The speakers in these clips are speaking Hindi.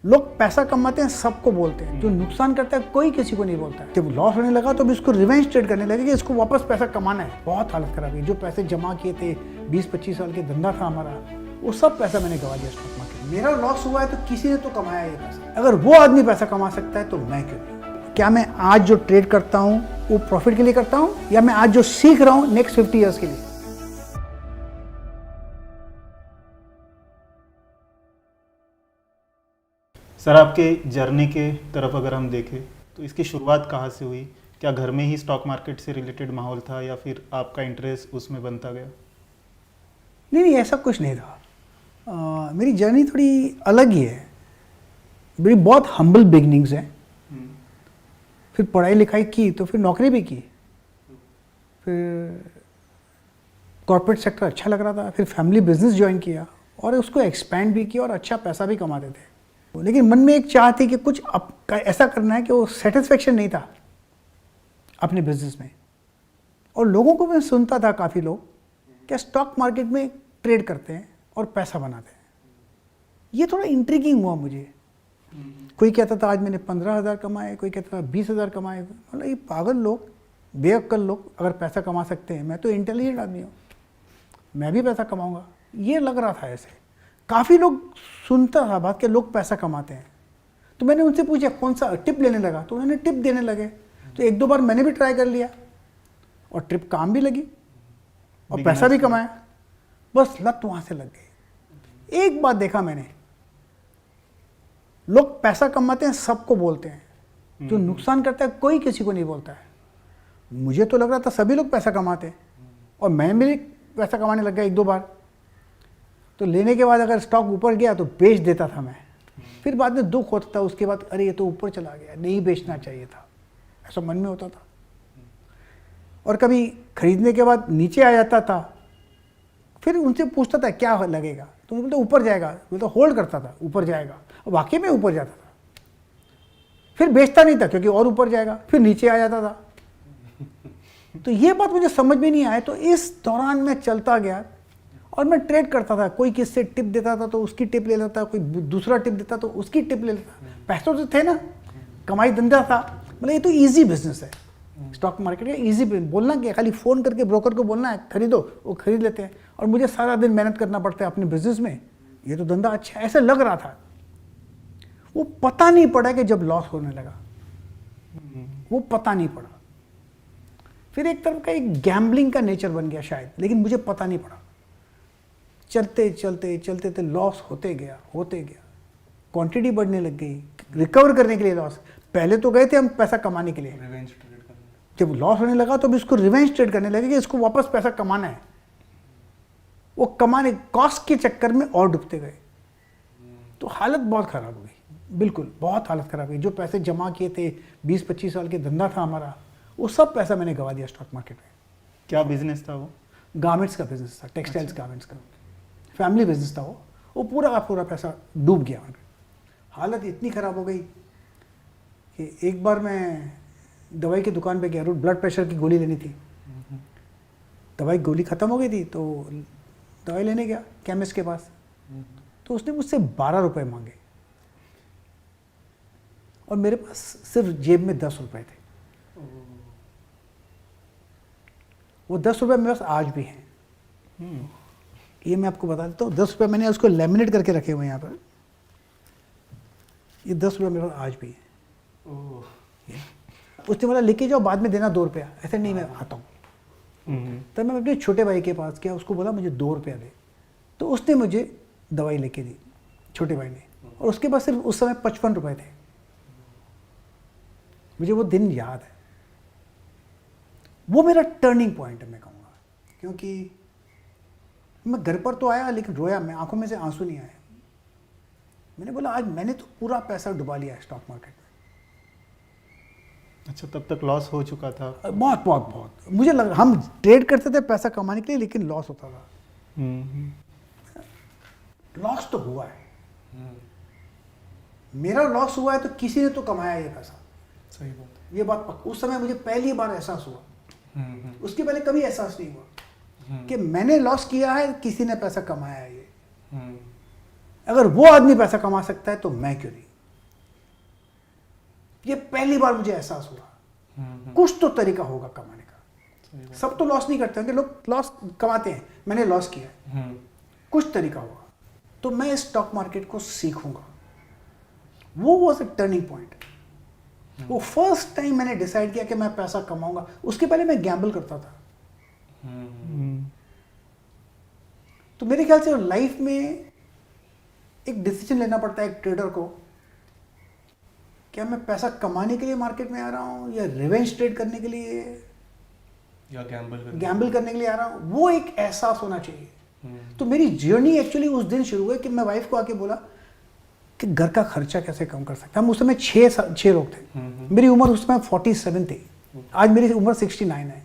लोग पैसा कमाते हैं सबको बोलते हैं, जो नुकसान करता है कोई किसी को नहीं बोलता है। जब लॉस होने लगा तो अब इसको रिवेंज ट्रेड करने लगे कि इसको वापस पैसा कमाना है। बहुत हालत खराब है। जो पैसे जमा किए थे 20-25 साल के धंधा था हमारा, वो सब पैसा मैंने गवा दिया स्टॉक मार्केट में। मेरा लॉस हुआ है तो किसी ने तो कमाया ये पैसा। अगर वो आदमी पैसा कमा सकता है तो मैं क्यों नहीं? क्या मैं आज जो ट्रेड करता हूँ वो प्रॉफिट के लिए करता हूँ, या मैं आज जो सीख रहा हूँ नेक्स्ट 50 ईयर्स के लिए? सर, आपके जर्नी के तरफ अगर हम देखें तो इसकी शुरुआत कहाँ से हुई? क्या घर में ही स्टॉक मार्केट से रिलेटेड माहौल था या फिर आपका इंटरेस्ट उसमें बनता गया? नहीं, ऐसा कुछ नहीं था। मेरी जर्नी थोड़ी अलग ही है। मेरी बहुत हम्बल बिगनिंग्स हैं। फिर पढ़ाई लिखाई की तो फिर नौकरी भी की, फिर कॉर्पोरेट सेक्टर अच्छा लग रहा था, फिर फैमिली बिजनेस ज्वाइन किया और उसको एक्सपैंड भी किया और अच्छा पैसा भी कमाते थे। लेकिन मन में एक चाह थी कि कुछ ऐसा करना है कि वो सेटिस्फेक्शन नहीं था अपने बिजनेस में। और लोगों को मैं सुनता था, काफ़ी लोग क्या स्टॉक मार्केट में ट्रेड करते हैं और पैसा बनाते हैं। ये थोड़ा इंट्रिगिंग हुआ मुझे। कोई कहता था आज मैंने 15,000 कमाए, कोई कहता था 20,000 कमाए। मतलब ये पागल लोग, बेअक्ल लोग अगर पैसा कमा सकते हैं, मैं तो इंटेलिजेंट आदमी हूँ, मैं भी पैसा कमाऊँगा, ये लग रहा था ऐसे। काफ़ी लोग सुनता था बात कि लोग पैसा कमाते हैं। तो मैंने उनसे पूछा कौन सा टिप लेने लगा, तो उन्होंने टिप देने लगे। तो 1-2 बार मैंने भी ट्राई कर लिया और ट्रिप काम भी लगी और पैसा भी कमाया। बस लत वहाँ से लग गई। एक बात देखा मैंने, लोग पैसा कमाते हैं सबको बोलते हैं, जो नुकसान करता है कोई किसी को नहीं बोलता है। मुझे तो लग रहा था सभी लोग पैसा कमाते हैं और मैं भी पैसा कमाने लग गया 1-2 बार। तो लेने के बाद अगर स्टॉक ऊपर गया तो बेच देता था मैं। फिर बाद में दुख होता था उसके बाद, अरे ये तो ऊपर चला गया, नहीं बेचना चाहिए था, ऐसा मन में होता था। और कभी खरीदने के बाद नीचे आ जाता था, फिर उनसे पूछता था क्या लगेगा, तो उन्होंने बोलते ऊपर जाएगा। बोलते होल्ड करता था ऊपर जाएगा, और वाकई में ऊपर जाता था। फिर बेचता नहीं था क्योंकि और ऊपर जाएगा, फिर नीचे आ जाता था। तो ये बात मुझे समझ में नहीं आया। तो इस दौरान मैं चलता गया और मैं ट्रेड करता था। कोई किससे टिप देता था तो उसकी टिप ले लेता, कोई दूसरा टिप देता तो उसकी टिप ले लेता। पैसों तो थे ना, कमाई धंधा था। मतलब ये तो इजी बिजनेस है स्टॉक मार्केट का। इजी बोलना क्या, खाली फ़ोन करके ब्रोकर को बोलना है खरीदो, वो खरीद लेते हैं। और मुझे सारा दिन मेहनत करना पड़ता है अपने बिजनेस में। ये तो धंधा अच्छा है, ऐसा लग रहा था। वो पता नहीं पड़ा कि जब लॉस होने लगा, वो पता नहीं पड़ा। फिर एक तरफ का एक गैम्बलिंग का नेचर बन गया शायद, लेकिन मुझे पता नहीं पड़ा। चलते चलते चलते तो लॉस होते गया। क्वांटिटी बढ़ने लग गई, रिकवर करने के लिए लॉस। पहले तो गए थे हम पैसा कमाने के लिए, रिवेंज ट्रेड करने। जब लॉस होने लगा तो अब इसको रिवेंज ट्रेड करने लगे कि इसको वापस पैसा कमाना है। वो कमाने कॉस्ट के चक्कर में और डूबते गए। तो हालत बहुत ख़राब हो गई, बिल्कुल बहुत हालत ख़राब हुई। जो पैसे जमा किए थे 20-25 साल के धंधा था हमारा, वो सब पैसा मैंने गवा दिया स्टॉक मार्केट में। क्या बिजनेस था वो? गारमेंट्स का बिजनेस था, टेक्सटाइल्स गारमेंट्स का फैमिली बिजनेस था वो पूरा का पूरा पैसा डूब गया। हालत इतनी ख़राब हो गई कि एक बार मैं दवाई की दुकान पे गया, ब्लड प्रेशर की गोली लेनी थी। दवाई गोली ख़त्म हो गई थी तो दवाई लेने गया केमिस्ट के पास, तो उसने मुझसे 12 रुपये मांगे और मेरे पास सिर्फ जेब में 10 रुपये थे। वो 10 रुपये मेरे पास आज भी हैं। ये मैं आपको बता देता हूँ, 10 रुपये मैंने उसको लेमिनेट करके रखे हुए हैं यहाँ पर। ये 10 रुपये मेरे पास आज भी है। उसने बोला लेके जाओ, बाद में देना 2 रुपया। ऐसे नहीं, मैं आता हूँ। तब मैं अपने छोटे भाई के पास गया, उसको बोला मुझे 2 रुपया दे, तो उसने मुझे दवाई लेके दी, छोटे भाई ने। और उसके पास सिर्फ उस समय 55 रुपये थे। मुझे वो दिन याद है। वो मेरा टर्निंग पॉइंट है मैं कहूँगा, क्योंकि मैं घर पर तो आया लेकिन रोया मैं, आंखों में से आंसू नहीं आए। मैंने बोला आज मैंने तो पूरा पैसा डुबा लिया है स्टॉक मार्केट में। अच्छा, तब तक लॉस हो चुका था? बहुत मुझे लगा। हम ट्रेड करते थे पैसा कमाने के लिए, लेकिन लॉस होता था। लॉस तो हुआ है। मेरा लॉस हुआ है तो किसी ने तो कमाया ये पैसा। सही बात है। ये बात पक्का। उस समय मुझे पहली बार एहसास हुआ। उसके पहले कभी एहसास नहीं हुआ कि मैंने लॉस किया है, किसी ने पैसा कमाया है ये। अगर वो आदमी पैसा कमा सकता है तो मैं क्यों नहीं? ये पहली बार मुझे एहसास हुआ कुछ तो तरीका होगा कमाने का। सब तो लॉस नहीं करते हैं, लोग लॉस कमाते हैं, मैंने लॉस किया है, कुछ तरीका होगा। तो मैं स्टॉक मार्केट को सीखूंगा। वो वॉज अ टर्निंग पॉइंट। वो फर्स्ट टाइम मैंने डिसाइड किया कि मैं पैसा कमाऊंगा। उसके पहले मैं गैम्बल करता था। तो मेरे ख्याल से लाइफ में एक डिसीजन लेना पड़ता है एक ट्रेडर को, क्या मैं पैसा कमाने के लिए मार्केट में आ रहा हूं या रिवेंज ट्रेड करने के लिए या गैम्बल करने के लिए आ रहा हूं। वो एक एहसास होना चाहिए। तो मेरी जर्नी एक्चुअली उस दिन शुरू हुई कि मैं वाइफ को आके बोला कि घर का खर्चा कैसे कम कर सकते हैं। हम उस समय 6 लोग थे। मेरी उम्र उस समय 47 थी, आज मेरी उम्र 69 है।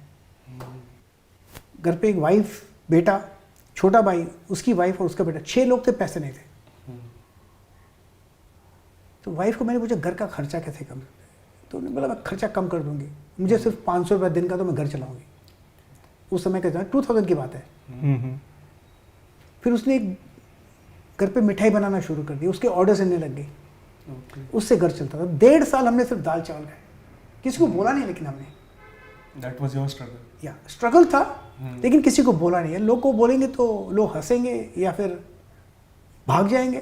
घर पे एक वाइफ, बेटा, छोटा भाई, उसकी वाइफ और उसका बेटा, 6 लोग थे, पैसे नहीं थे। तो वाइफ को मैंने पूछा घर का खर्चा कैसे कम, तो उन्होंने बोला मैं खर्चा कम कर दूंगी, मुझे सिर्फ 500 रुपये दिन का तो मैं घर चलाऊंगी। उस समय का 2000 की बात है। फिर उसने एक घर पे मिठाई बनाना शुरू कर दी, उसके ऑर्डर्स आने लग गई, उससे घर चलता था। 1.5 साल हमने सिर्फ दाल चावल खाए, किसी को बोला नहीं, लेकिन हमने That was your struggle. या स्ट्रगल था, लेकिन किसी को बोला नहीं है। लोग को बोलेंगे तो लोग हंसेंगे या फिर भाग जाएंगे,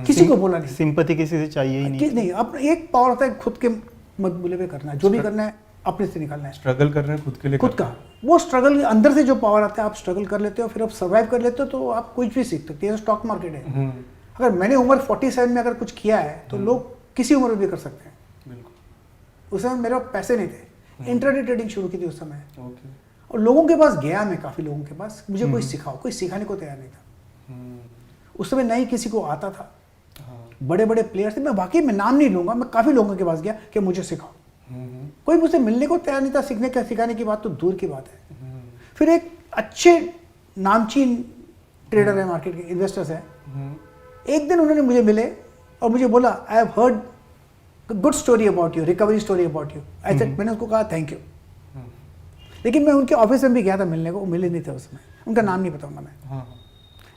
किसी को बोला नहीं। सिंपैथी किसी से चाहिए ही नहीं। नहीं, अपना एक पावर होता है खुद के मकबूले पे करना है, जो भी करना है अपने से निकालना है। स्ट्रगल कर रहे हैं खुद के लिए, खुद का वो स्ट्रगल अंदर से जो पावर आता है, आप स्ट्रगल कर लेते हो, फिर आप सर्वाइव कर लेते हो, तो आप कुछ भी सीख सकते हो। स्टॉक मार्केट है, अगर मैंने उम्र 47 में अगर कुछ किया है तो लोग किसी उम्र में भी कर सकते हैं। बिल्कुल। उस समय मेरे पास पैसे नहीं थे, इंट्राडे ट्रेडिंग शुरू की थी उस समय। ओके। और लोगों के पास गया, मैं काफ़ी लोगों के पास, मुझे कोई सिखाओ, कोई सिखाने को तैयार नहीं था। उस समय नहीं किसी को आता था। बड़े बड़े प्लेयर्स थे, मैं वाकई में नाम नहीं लूंगा, मैं काफ़ी लोगों के पास गया कि मुझे सिखाओ। कोई मुझसे मिलने को तैयार नहीं था, सीखने का सिखाने की बात तो दूर की बात है। फिर एक अच्छे नामचीन ट्रेडर है, मार्केट के इन्वेस्टर्स हैं, एक दिन उन्होंने मुझे मिले और मुझे बोला I have heard good story about you, recovery story about you. ऐसे मैंने उसको कहा थैंक यू। लेकिन मैं उनके ऑफिस में भी गया था मिलने को, मिले नहीं थे उसमें, उनका नाम नहीं बताऊंगा मैं।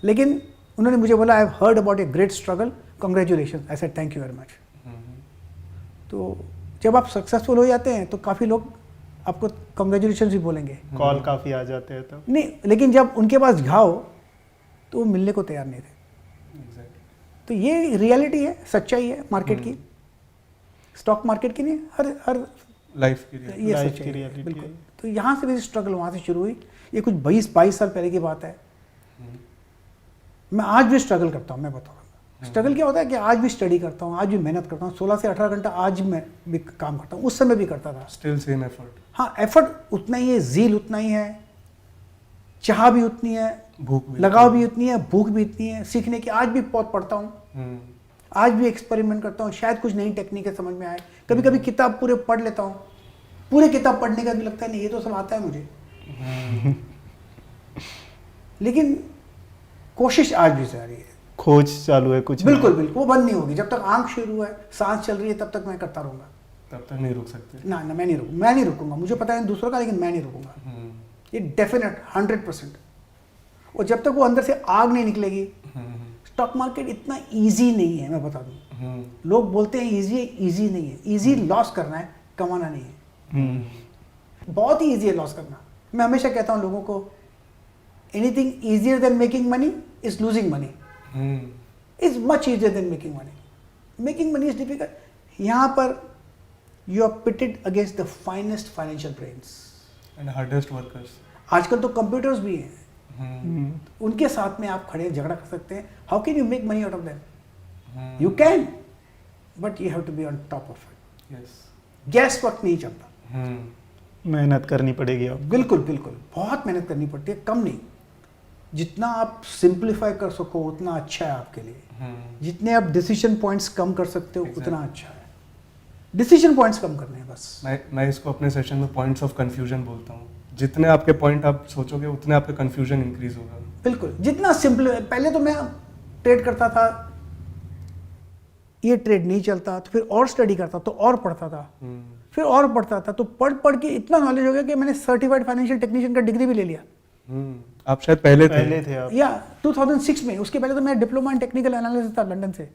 लेकिन उन्होंने मुझे बोला I have heard about a great struggle, congratulation. I said thank you very much. तो जब आप सक्सेसफुल हो जाते हैं तो काफ़ी लोग आपको कांग्रेचुलेशन भी बोलेंगे, कॉल काफ़ी आ जाते हैं तब। नहीं, लेकिन जब उनके पास जाओ तो वो मिलने को तैयार नहीं थे। तो ये रियलिटी है, सच्चाई है मार्केट की, स्टॉक मार्केट की नहीं, हर लाइफ की ये लाइफ सच्चाई की है, रियलिटी बिल्कुल। है। तो यहाँ से मेरी स्ट्रगल वहाँ से शुरू हुई। ये कुछ 22 साल पहले की बात है। मैं आज भी स्ट्रगल करता हूँ, मैं बताऊँगा स्ट्रगल क्या होता है कि आज भी स्टडी करता हूँ, आज भी मेहनत करता हूँ, 16 से 18 घंटा आज मैं भी काम करता हूँ, उस समय भी करता था। Still same effort. हाँ, एफर्ट उतना ही है, जील उतना ही है, चाह भी उतनी है, भूख भी, लगाव भी उतनी है, भूख भी इतनी है सीखने की। आज भी बहुत पढ़ता हूँ, आज भी एक्सपेरिमेंट करता हूँ, शायद कुछ नई टेक्निकें समझ में आए। कभी कभी किताब पूरे पढ़ लेता हूँ, पूरे किताब पढ़ने का भी लगता है नहीं ये तो सब आता है मुझे। लेकिन कोशिश आज भी जारी है, खोज चालू है कुछ। बिल्कुल बिल्कुल, वो बंद नहीं होगी। जब तक आंख शुरू है, सांस चल रही है, तब तक मैं करता रहूंगा। तब तक नहीं रुक सकते। ना मैं नहीं रुकूंगा। मुझे पता है दूसरों का, लेकिन मैं नहीं रुकूंगा। ये डेफिनेट 100%। और जब तक वो अंदर से आग नहीं निकलेगी, स्टॉक मार्केट इतना इजी नहीं है, मैं बता दूं। लोग बोलते हैं इजी है, इजी नहीं है। इजी लॉस करना है, कमाना नहीं है। बहुत ही इजी है लॉस करना। मैं हमेशा कहता हूं लोगों को, anything easier than making money is losing money, is much easier than making money. Making money is difficult. यहाँ पर you are pitted against the finest financial brains and hardest workers. आजकल तो कंप्यूटर्स भी हैं, उनके साथ में आप खड़े झगड़ा कर सकते हैं। How can you make money out of them? You can, but you have to be on top of it. Yes, गैस वक्त नहीं चलता। मेहनत करनी पड़ेगी अब। बिल्कुल बिल्कुल, बहुत मेहनत करनी पड़ती है, कम नहीं। जितना आप सिंप्लीफाई कर सको उतना अच्छा है आपके लिए। जितने आप डिसीजन पॉइंट्स कम कर सकते हो उतना अच्छा है। डिसीजन पॉइंट्स कम करने हैं बस। मैं इसको अपने सेशन में पॉइंट्स ऑफ कंफ्यूजन बोलता हूँ। जितने आपके पॉइंट आप सोचोगे उतने आपका कंफ्यूजन इंक्रीज होगा। बिल्कुल, जितना सिंपल। पहले तो मैं ट्रेड करता था, ये ट्रेड नहीं चलता तो फिर और स्टडी करता तो और पढ़ता था, फिर और पढ़ता था, तो पढ़ पढ़ के इतना नॉलेज हो गया कि मैंने सर्टिफाइड फाइनेंशियल टेक्नीशियन का डिग्री भी ले लिया। आप शायद पहले थे आप। या 2006 में। उसके पहले तो मेरा डिप्लोमा इन टेक्निकल एनालिसिस था लंदन से।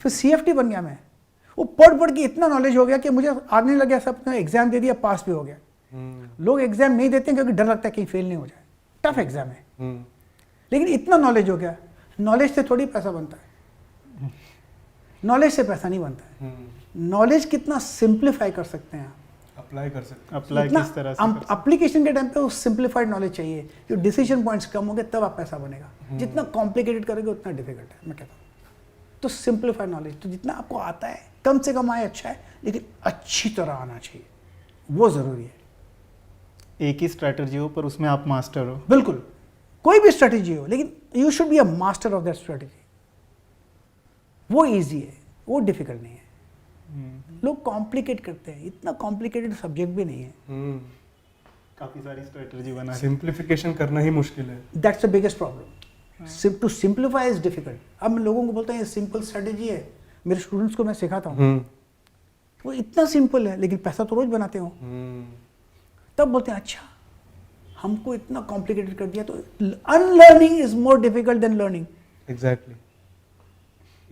फिर CFT बन गया मैं। वो पढ़ के इतना नॉलेज हो गया कि मुझे आने लग गया, सब एग्जाम दे दिया, पास भी हो गया। लोग एग्जाम नहीं देते हैं क्योंकि डर लगता है कहीं फेल नहीं हो जाए, टफ एग्जाम है। लेकिन इतना नॉलेज हो गया, नॉलेज से थोड़ी पैसा बनता है, नॉलेज से पैसा नहीं बनता है। नॉलेज कितना सिंप्लीफाई कर सकते हैं आप, अप्लाई कर सकते अप्लाई किस तरह से कर एप्लीकेशन के टाइम पे वो सिंप्लीफाइड नॉलेज चाहिए, जो डिसीजन पॉइंट्स कम होंगे तब आप पैसा बनेगा। जितना कॉम्प्लिकेटेड करोगे उतना डिफिकल्ट है, मैं कहता हूँ। तो सिंप्लीफाइड नॉलेज, तो जितना आपको आता है कम से कम आए अच्छा है, लेकिन अच्छी तरह आना चाहिए, वो ज़रूरी है। एक ही स्ट्रैटेजी हो पर उसमें आप मास्टर हो। बिल्कुल, कोई भी स्ट्रेटेजी हो, लेकिन you should be a master of that strategy. वो इजी है, वो डिफिकल्ट नहीं है। लोग कॉम्प्लिकेट करते हैं, इतना कॉम्प्लिकेटेड सब्जेक्ट भी नहीं है। काफी सारी स्ट्रैटेजी बना सिंप्लीफिकेशन करना ही मुश्किल है। That's the biggest problem. To simplify is difficult. अब मैं लोगों को बोलता हूँ ये सिंपल स्ट्रेटेजी है, मेरे स्टूडेंट्स को मैं सिखाता हूँ, वो इतना सिंपल है लेकिन पैसा तो रोज बनाते हो। तब बोलते हैं अच्छा हमको इतना कॉम्प्लिकेटेड कर दिया, तो unlearning is more difficult than learning. Exactly,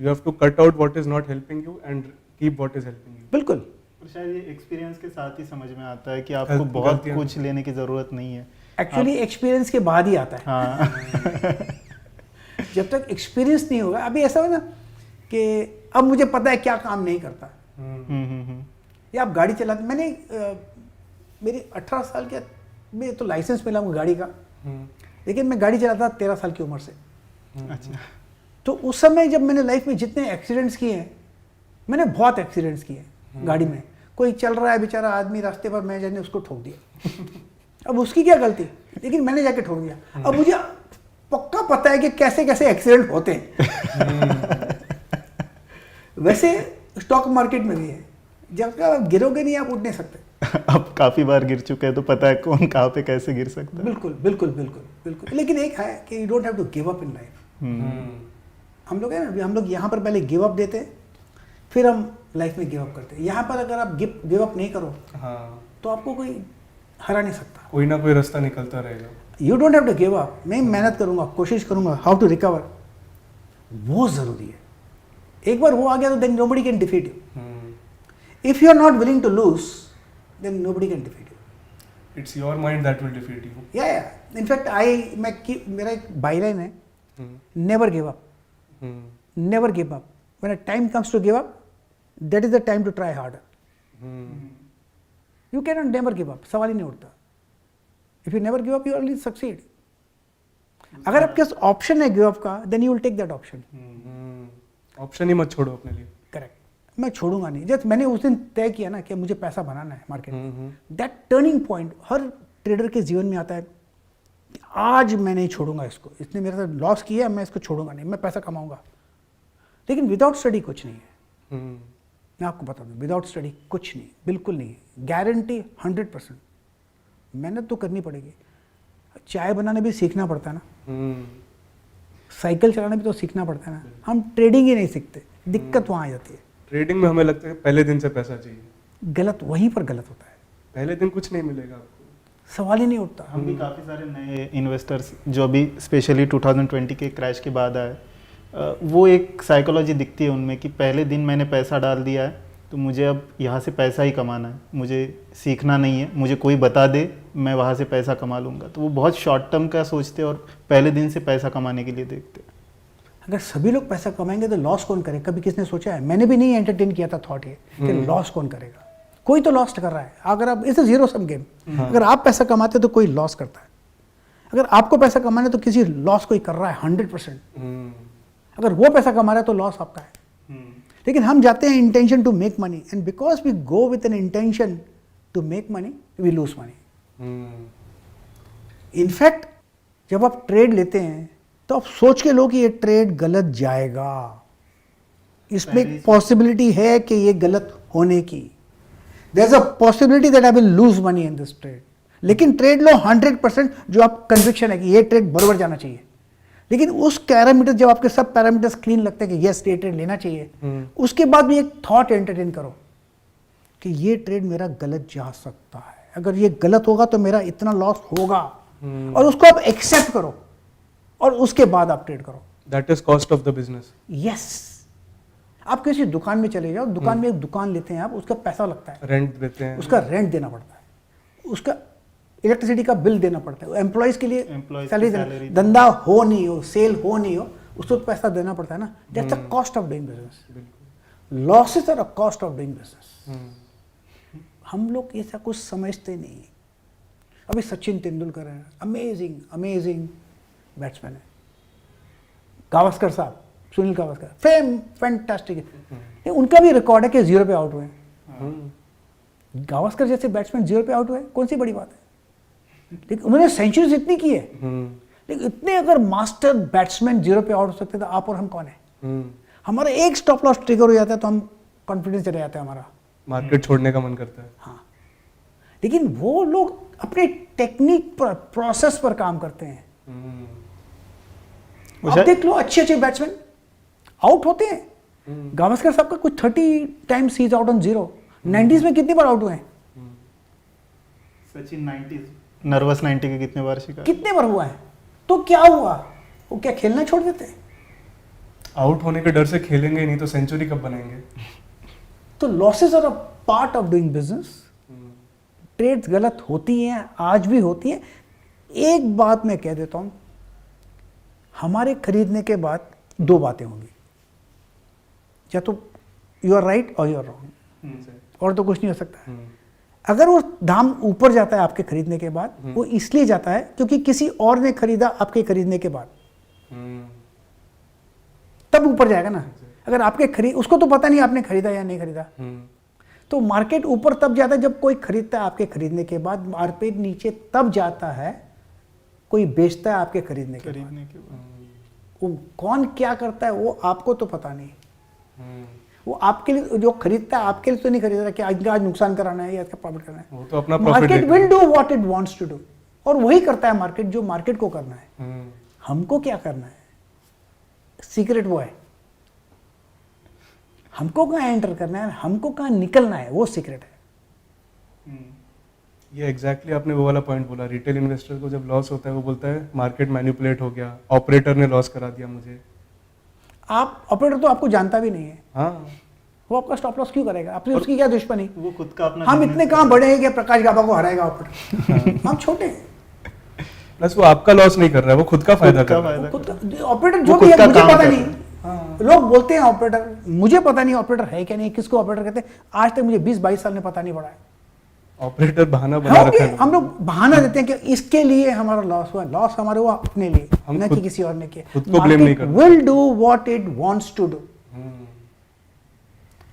you have to cut out what is not helping you and keep what is helping you. बिल्कुल, और शायद ये एक्सपीरियंस के साथ ही समझ में आता है कि आपको बहुत कुछ लेने की जरूरत नहीं है। एक्चुअली एक्सपीरियंस के बाद ही आता है। हाँ जब तक एक्सपीरियंस नहीं होगा, अभी ऐसा हो ना कि अब मुझे पता है क्या काम नहीं करता, या आप गाड़ी चलाते, मैंने मेरी 18 साल के में तो लाइसेंस मिला मुझे गाड़ी का, लेकिन मैं गाड़ी चलाता 13 साल की उम्र से। अच्छा, तो उस समय जब मैंने लाइफ में जितने एक्सीडेंट्स किए हैं, मैंने बहुत एक्सीडेंट्स किए हैं गाड़ी में। कोई चल रहा है बेचारा आदमी रास्ते पर, मैं जाने उसको ठोक दिया। अब उसकी क्या गलती, लेकिन मैंने जाके ठोक दिया। अब मुझे पक्का पता है कि कैसे कैसे एक्सीडेंट होते हैं। वैसे स्टॉक मार्केट में भी है, जब तक आप गिरोगे नहीं आप उठ नहीं सकते। अब काफी बार गिर चुके हैं तो पता है कौन कहाँ पे कैसे गिर सकता है। बिल्कुल बिल्कुल बिल्कुल बिल्कुल। लेकिन एक है कि you don't have to give up in life. हम लोग है ना, हम लोग यहाँ पर पहले गिव अप देते हैं, फिर हम लाइफ में गिव अप करते हैं। यहाँ पर अगर आप गिव अप नहीं करो तो आपको कोई हरा नहीं सकता, कोई ना कोई रास्ता निकलता रहेगा। You don't have to give up. मैं मेहनत करूंगा, कोशिश करूंगा, हाउ टू रिकवर, वो जरूरी है। एक बार वो आ गया तो then nobody can defeat you. If you are not willing to lose then nobody can defeat you. It's your mind that will defeat you. या इनफैक्ट मेरा एक बाईलाइन है, never give up, never give up. When a time comes to give up, that is the time to try harder. You can not never give up, सवाल ही नहीं उठता। If you never give up you always succeed. अगर आपके पास ऑप्शन है गिव अप का, then you will take that option. Option ही मत छोड़ो अपने लिए। करेक्ट, मैं छोड़ूंगा नहीं। जैसे मैंने उस दिन तय किया ना कि मुझे पैसा बनाना है मार्केट में, that turning point her trader के जीवन में आता है कि आज मैं नहीं छोड़ूंगा इसको, इसने मेरे साथ लॉस किया है, मैं इसको छोड़ूंगा नहीं, मैं पैसा कमाऊंगा। लेकिन विदाउट स्टडी कुछ नहीं है। मैं आपको बता दूं, विदाउट स्टडी कुछ नहीं, बिल्कुल नहीं है। गारंटी 100%। मेहनत तो करनी पड़ेगी। चाय बनाने भी सीखना पड़ता है ना, साइकिल चलाना भी तो सीखना पड़ता है ना। हम ट्रेडिंग ही नहीं सीखते, दिक्कत वहाँ आ जाती है। ट्रेडिंग में हमें लगता है पहले दिन से पैसा चाहिए, गलत, वहीं पर गलत होता है। पहले दिन कुछ नहीं मिलेगा आपको, सवाल ही नहीं उठता। हम भी काफ़ी सारे नए इन्वेस्टर्स जो अभी स्पेशली 2020 के क्रैश के बाद आए, वो एक साइकोलॉजी दिखती है उनमें कि पहले दिन मैंने पैसा डाल दिया है तो मुझे अब यहाँ से पैसा ही कमाना है, मुझे सीखना नहीं है, मुझे कोई बता दे मैं वहाँ से पैसा कमा लूँगा। तो वो बहुत शॉर्ट टर्म का सोचते और पहले दिन से पैसा कमाने के लिए देखते हैं। अगर सभी लोग पैसा कमाएंगे तो लॉस कौन करे? कभी किसने सोचा है? मैंने भी नहीं एंटरटेन किया था थॉट ये कि लॉस कौन करेगा। कोई तो लॉस कर रहा है। अगर आप, it's a zero sum game. अगर आप पैसा कमाते तो कोई लॉस करता है, अगर आपको पैसा कमाना है तो किसी लॉस कोई कर रहा है 100%। अगर वो पैसा कमा रहा है तो लॉस आपका है। लेकिन हम जाते हैं intention to make money, and because we go with an intention to make money we lose money. In fact जब आप ट्रेड लेते हैं तो आप सोच के लो कि ये ट्रेड गलत जाएगा, इसमें एक पॉसिबिलिटी है कि ये गलत होने की, there is a possibility that I will lose money in this trade. लेकिन ट्रेड लो 100% जो आप कन्विक्शन है कि ये ट्रेड बराबर जाना चाहिए। लेकिन उस पैरामीटर, जब आपके सब पैरामीटर्स क्लीन लगते हैं कि यस ये ट्रेड लेना चाहिए, उसके बाद भी एक थॉट एंटरटेन करो कि ये ट्रेड मेरा गलत जा सकता है, अगर ये गलत होगा तो मेरा इतना लॉस होगा, और उसको आप एक्सेप्ट करो और उसके बाद आप ट्रेड करो। That is cost of the business. Yes, आप किसी दुकान में चले जाओ, दुकान में एक दुकान लेते हैं आप, उसका पैसा लगता है, रेंट देते हैं, उसका रेंट देना पड़ता है, उसका इलेक्ट्रिसिटी का बिल देना पड़ता है, एम्प्लॉयज के लिए Employees सैलरी की देना, salary धंधा हो नहीं हो, सेल हो नहीं हो, उसको तो पैसा देना पड़ता है ना। That's the cost of doing business. बिल्कुल। Losses are a cost of doing business. Hmm, हम लोग ये सब कुछ समझते नहीं हैं। अभी सचिन तेंदुलकर है, अमेजिंग अमेजिंग बैट्समैन है। गावस्कर साहब, सुनील गावस्कर, फैंटास्टिक है। उनका भी रिकॉर्ड है कि 0 पे आउट हुए हैं। हम्म, गावस्कर जैसे बैट्समैन 0 पे आउट हुए, कौन सी बड़ी बात है? लेकिन उन्होंने सेंचुरीज इतनी की है, लेकिन इतने अगर मास्टर बैट्समैन 0 पे आउट हो सकते तो आप और हम कौन है? हमारा एक स्टॉप लॉस ट्रिगर हो जाता है तो हम कॉन्फिडेंस चले जाता है हमारा, मार्केट छोड़ने का मन करता है। हाँ। लेकिन वो लोग अपने टेक्निक पर, प्रोसेस पर काम करते हैं। आप देख लो, अच्छे अच्छे बैट्समैन आउट होते हैं। गावस्कर साहब का कुछ 30 times he is out on 0। 90s में कितनी बार आउट हुए हैं? सचिन 90s नर्वस 90 के कितने बार शिकार, कितने बार हुआ है? तो क्या हुआ? वो क्या खेलना छोड़ देते हैं? आउट होने के डर से खेलेंगे नहीं तो सेंचुरी कब बनाएंगे? तो losses are a part of doing business. Trades गलत होती हैं, आज भी होती हैं। एक बात मैं कह देता हूं, हमारे खरीदने के बाद 2 बातें होंगी, या तो यू आर राइट और यू आर रॉन्ग, और तो कुछ नहीं हो सकता है। अगर वो दाम ऊपर जाता है आपके खरीदने के बाद, वो इसलिए जाता है क्योंकि किसी और ने खरीदा आपके खरीदने के बाद, तब ऊपर जाएगा ना। अगर आपके उसको तो पता नहीं आपने खरीदा या नहीं खरीदा, तो मार्केट ऊपर तब जाता है जब कोई खरीदता है आपके खरीदने के बाद, मार्केट नीचे तब जाता है कोई बेचता है आपके खरीदने के बाद। वो कौन क्या करता है वो आपको तो पता नहीं। वो आपके लिए जो खरीदता है आपके लिए तो नहीं खरीद रहा कि आज नुकसान कराना है या इसका प्रॉफिट करना है। वो तो अपना market will do what it wants to do, और वही करता है मार्केट जो मार्केट को करना है। हमको क्या करना है, सीक्रेट वो है। हमको कहाँ एंटर करना है, हमको कहाँ निकलना है, वो सीक्रेट है। ये एग्जैक्टली आपने वो वाला पॉइंट बोला। रिटेल इन्वेस्टर को जब लॉस होता है वो बोलता है मार्केट मैनिपुलेट हो गया, ऑपरेटर ने लॉस करा दिया मुझे। आप ऑपरेटर तो आपको जानता भी नहीं है, हाँ, वो आपका स्टॉप लॉस क्यों करेगा? आपने उसकी क्या दुश्मनी? वो खुद का अपना हम business इतने कहाँ बड़े हैं कि प्रकाश गाबा को हराएगा ऑपरेटर? हम छोटे हैं। प्लस वो आपका लॉस नहीं कर रहा है, वो खुद का फायदा कर रहा है। ऑपरेटर जो वो भी खुद है का मुझे काम पता कर नहीं। लोग बोलते हैं ऑपरेटर, मुझे पता नहीं ऑपरेटर है क्या नहीं, किसको ऑपरेटर कहते हैं। आज तक मुझे 20-22 साल में पता नहीं पड़ा है। ऑपरेटर बहाना बना रखा है। हम लोग बहाना देते हैं कि इसके लिए हमारा लॉस हुआ। लॉस हमारे हुआ अपने लिए, हम न खुद- कि किसी और ने किया। खुद को blame नहीं करते। Will do what it wants to do.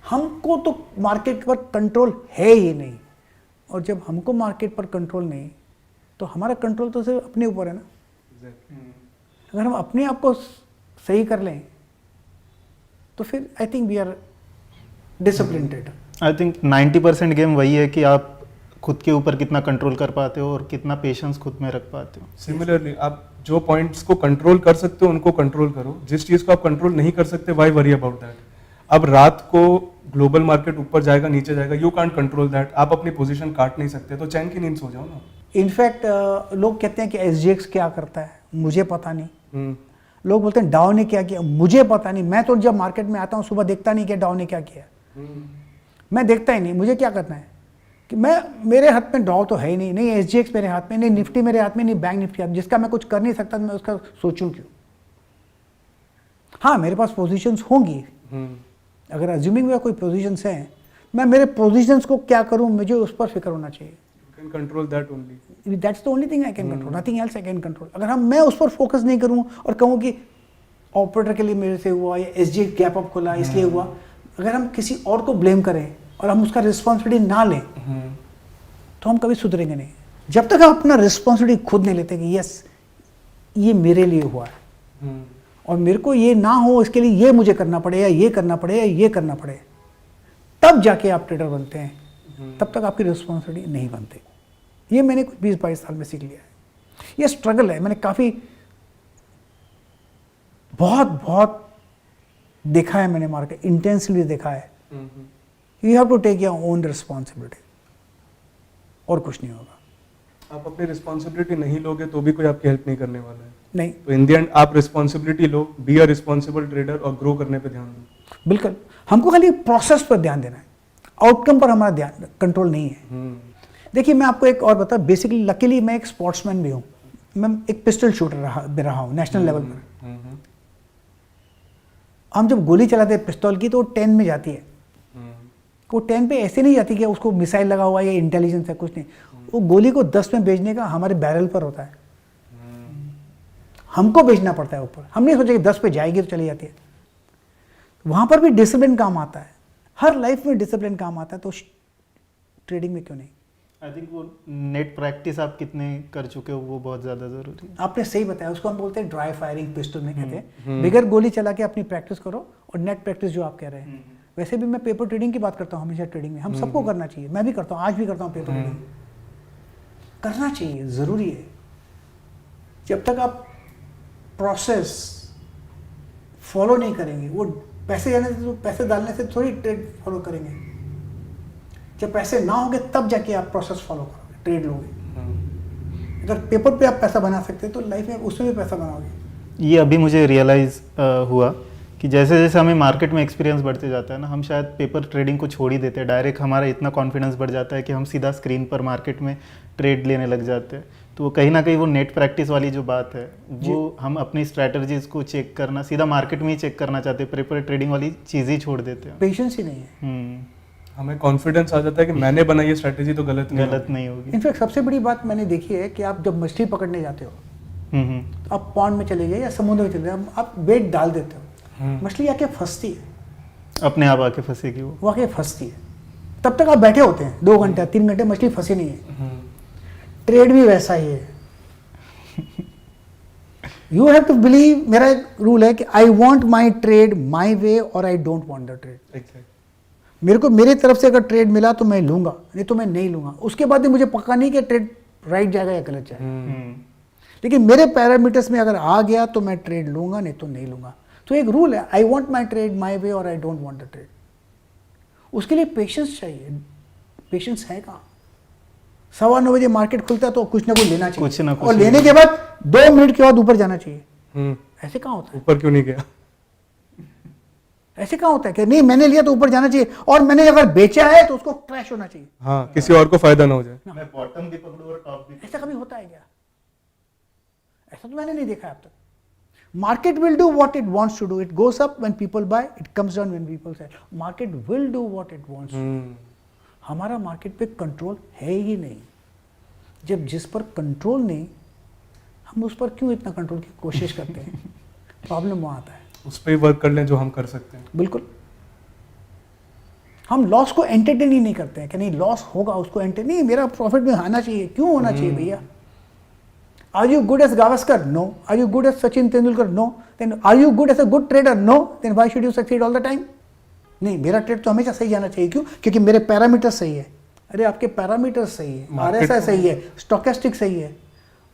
हमको तो मार्केट पर कंट्रोल है ही नहीं, और जब हमको मार्केट पर कंट्रोल नहीं, तो हमारा कंट्रोल तो सिर्फ अपने ऊपर है ना। अगर हम अपने आप को सही कर लें तो फिर I think we are disciplined trader. I think 90% game वही है कि आप खुद के ऊपर कितना कंट्रोल कर पाते हो और कितना पेशेंस खुद में रख पाते हो। सिमिलरली आप जो पॉइंट्स को कंट्रोल कर सकते हो उनको कंट्रोल करो, जिस चीज को आप कंट्रोल नहीं कर सकते व्हाई वरी अबाउट दैट। अब रात को ग्लोबल मार्केट ऊपर जाएगा नीचे जाएगा, यू कांट कंट्रोल दैट। आप अपनी पोजीशन काट नहीं सकते, तो चैन की नींद सो जाओ ना। इनफैक्ट लोग कहते हैं कि SGX क्या करता है, मुझे पता नहीं। हम्म, लोग बोलते हैं डाउ ने क्या किया, मुझे पता नहीं। मैं तो जब मार्केट में आता हूँ सुबह देखता नहीं कि डाउ ने क्या किया, मैं देखता ही नहीं। मुझे क्या करना है कि मेरे हाथ में डाउ तो है ही नहीं SGX मेरे हाथ में, नहीं निफ्टी मेरे हाथ में, नहीं बैंक निफ्टी हाथ में, जिसका मैं कुछ कर नहीं सकता, मैं उसका सोचूं क्यों? हाँ, मेरे पास पोजीशंस होंगी। अगर अज्यूमिंग में कोई पोजीशंस हैं, मैं मेरे पोजीशंस को क्या करूं, मुझे उस पर फिक्र होना चाहिए। Can control that only. That's the only thing I can control, nothing else I can control. अगर मैं उस पर फोकस नहीं करूं और कहूं कि ऑपरेटर के लिए मेरे से हुआ या SGX गैप अप खुला इसलिए हुआ, अगर हम किसी और को ब्लेम करें और हम उसका रिस्पॉन्सिबिलिटी ना लें, तो हम कभी सुधरेंगे नहीं। जब तक हम अपना रिस्पॉन्सिबिलिटी खुद नहीं लेते कि यस ये मेरे लिए हुआ है और मेरे को ये ना हो इसके लिए ये मुझे करना पड़े या ये करना पड़े या ये करना पड़े, तब जाके आप ट्रेडर बनते हैं। तब तक आपकी रिस्पॉन्सिबिलिटी नहीं बनती। ये मैंने कुछ 20-22 साल में सीख लिया है। ये स्ट्रगल है, मैंने काफ़ी बहुत देखा है, मैंने मार्केट इंटेंसली देखा है। You have to take your own responsibility, और कुछ नहीं होगा। आप अपनी रिस्पॉन्सिबिलिटी नहीं लोगे तो भी कोई आपकी हेल्प नहीं करने वाला है। नहीं, तो इन द एंड आप responsibility low, be a responsible trader और ग्रो करने पे ध्यान दो। बिल्कुल। हमको खाली प्रोसेस पर ध्यान देना है, आउटकम पर हमारा ध्यान कंट्रोल नहीं है। देखिए मैं आपको एक और बताऊं, बेसिकली लकीली मैं एक स्पोर्ट्समैन भी हूँ, मैं एक पिस्टल शूटर रहा हूँ नेशनल लेवल पर। हम जब गोली चलाते हैं पिस्तौल की तो वो 10 में जाती है, वो 10 पे ऐसे नहीं जाती कि उसको मिसाइल लगा हुआ है या इंटेलिजेंस है, कुछ नहीं। वो गोली को 10 में भेजने का हमारे बैरल पर होता है, हमको भेजना पड़ता है ऊपर। हम नहीं सोचे कि 10 पे जाएगी तो चली जाती है। वहां पर भी डिसिप्लिन काम आता है, हर लाइफ में डिसिप्लिन काम आता है, तो ट्रेडिंग में क्यों नहीं। आई थिंक वो नेट प्रैक्टिस आप कितने कर चुके हो वो बहुत ज़्यादा ज़रूरी है। आपने सही बताया, उसको हम बोलते हैं ड्राई फायरिंग पिस्टल में कहते हैं। बगैर गोली चला के अपनी प्रैक्टिस करो, और नेट प्रैक्टिस जो आप कह रहे हैं। वैसे भी मैं पेपर ट्रेडिंग की बात करता हूँ हमेशा, ट्रेडिंग में हम सबको करना चाहिए, मैं भी करता हूँ, आज भी करता हूँ पेपर ट्रेडिंग, करना चाहिए, ज़रूरी है। जब तक आप प्रोसेस फॉलो नहीं करेंगे, वो पैसे जाने से, तो पैसे डालने से थोड़ी ट्रेड फॉलो करेंगे। जब पैसे ना होंगे तब जाके आप प्रोसेस फॉलो करोगे, ट्रेड लोगे। अगर पेपर पे आप पैसा बना सकते हैं तो लाइफ में उसमें भी पैसा बनाओगे। ये अभी मुझे रियलाइज़ हुआ कि जैसे जैसे हमें मार्केट में एक्सपीरियंस बढ़ते जाता है ना, हम शायद पेपर ट्रेडिंग को छोड़ ही देते हैं। डायरेक्ट हमारा इतना कॉन्फिडेंस बढ़ जाता है कि हम सीधा स्क्रीन पर मार्केट में ट्रेड लेने लग जाते हैं। तो वो कहीं ना कहीं वो नेट प्रैक्टिस वाली जो बात है, वो हम अपनी स्ट्रैटेजीज को चेक करना सीधा मार्केट में ही चेक करना चाहते हैं, पेपर ट्रेडिंग वाली चीज़ ही छोड़ देते हैं। पेशेंस ही नहीं है। हमें कॉन्फिडेंस आ जाता है कि मैंने बनाई ये स्ट्रैटेजी तो गलत नहीं होगी। इनफैक्ट सबसे बड़ी बात मैंने देखी है कि आप जब मछली पकड़ने जाते हो, तो आप पॉन्ड में चले गए या समुद्र में चले गए, आप वेट डाल देते हो, मछली आके फंसती है, अपने आप आके फंसेगी वो आके फंसती है। तब तक आप बैठे होते हैं 2 घंटे 3 घंटे, मछली फंसी नहीं है। ट्रेड भी वैसा ही है। यू हैव टू बिलीव, मेरा एक रूल है कि आई वॉन्ट माई ट्रेड माई वे और I don't want the trade. मेरे को मेरी तरफ से अगर ट्रेड मिला तो मैं लूंगा, नहीं तो मैं नहीं लूंगा। उसके बाद भी मुझे पक्का नहीं कि ट्रेड राइट जाएगा या गलत जाएगा, लेकिन मेरे पैरामीटर्स में अगर आ गया तो मैं ट्रेड लूंगा, नहीं तो नहीं लूंगा। तो एक रूल है, आई वॉन्ट माई ट्रेड माई वे और I don't want the trade. उसके लिए पेशेंस चाहिए। पेशेंस है कहाँ? 9:15 बजे मार्केट खुलता है तो कुछ ना कुछ लेना चाहिए, कुछ ना कुछ और लेने के बाद 2 मिनट के बाद ऊपर जाना चाहिए। ऐसे कहाँ होता है? ऊपर क्यों नहीं गया? ऐसे कहाँ होता है कि नहीं मैंने लिया तो ऊपर जाना चाहिए, और मैंने अगर बेचा है तो उसको क्रैश होना चाहिए। हाँ, किसी और को फायदा ना हो जाए। मैं बॉटम भी पकड़ूं और टॉप भी। ऐसा कभी होता है क्या? ऐसा तो मैंने नहीं देखा अब तक। Market will do what it wants to do. It goes up when people buy, it comes down when people sell. Market will do what it wants. हमारा मार्केट पे कंट्रोल है ही नहीं। जब जिस पर कंट्रोल नहीं, हम उस पर क्यों इतना कंट्रोल की कोशिश करते हैं? प्रॉब्लम वहाँ आता है। उस पर ही वर्क कर लें जो हम कर सकते हैं। बिल्कुल। हम लॉस को एंटरटेन ही नहीं करते हैं कि नहीं लॉस होगा, उसको एंटरटेन नहीं, मेरा प्रॉफिट में आना चाहिए। क्यों होना चाहिए भैया? Are you good as Gavaskar? No. Are you good as Sachin Tendulkar? No. Then are you good as a good trader? No. Then why should you succeed all the time? नहीं, मेरा ट्रेड तो हमेशा सही जाना चाहिए। क्यों? क्योंकि मेरे पैरामीटर सही है। अरे आपके पैरामीटर सही है, आरएसआई सही है, स्टोकेस्टिक सही है,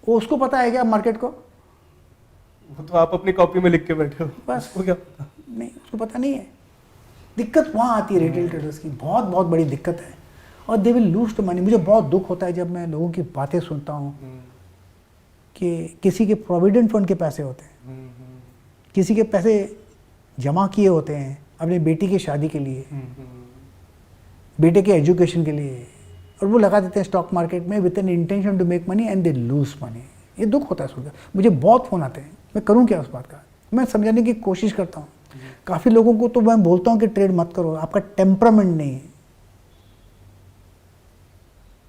वो उसको पता है क्या मार्केट को? वो तो आप अपनी कॉपी में लिख के बैठे हो, बस। उसको क्या पता? नहीं, उसको पता नहीं है। दिक्कत वहाँ आती है रिटेल ट्रेडर्स की, बहुत बहुत बड़ी दिक्कत है, और they will lose to money. मुझे बहुत दुख होता है जब मैं लोगों की बातें सुनता हूँ कि किसी के प्रोविडेंट फंड के पैसे होते हैं, किसी के पैसे जमा किए होते हैं अपनी बेटी की शादी के लिए, बेटे के एजुकेशन के लिए, और वो लगा देते हैं स्टॉक मार्केट में with an intention to make money and they lose money. ये दुख होता है सुनकर। मुझे बहुत फ़ोन आते हैं, मैं करूं क्या उस बात का? मैं समझाने की कोशिश करता हूं। काफ़ी लोगों को तो मैं बोलता हूं कि ट्रेड मत करो, आपका टेम्परामेंट नहीं है,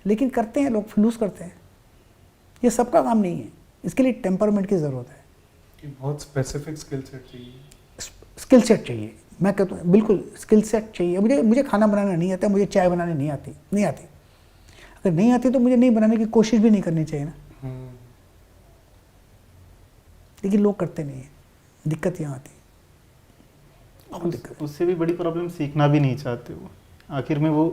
लेकिन करते हैं लोग, लूज करते हैं। ये सबका काम नहीं है, इसके लिए टेम्परामेंट की ज़रूरत है कि बहुत स्पेसिफिक स्किल सेट चाहिए। स्किल सेट चाहिए। मैं कहता हूँ बिल्कुल स्किल सेट चाहिए। मुझे खाना बनाना नहीं आता, मुझे चाय बनाने नहीं आती। अगर नहीं आती तो मुझे नहीं बनाने की कोशिश भी नहीं करनी चाहिए ना। लेकिन लोग करते नहीं है, दिक्कत यहाँ आती है। उससे भी बड़ी प्रॉब्लम सीखना भी नहीं चाहते वो। आखिर में वो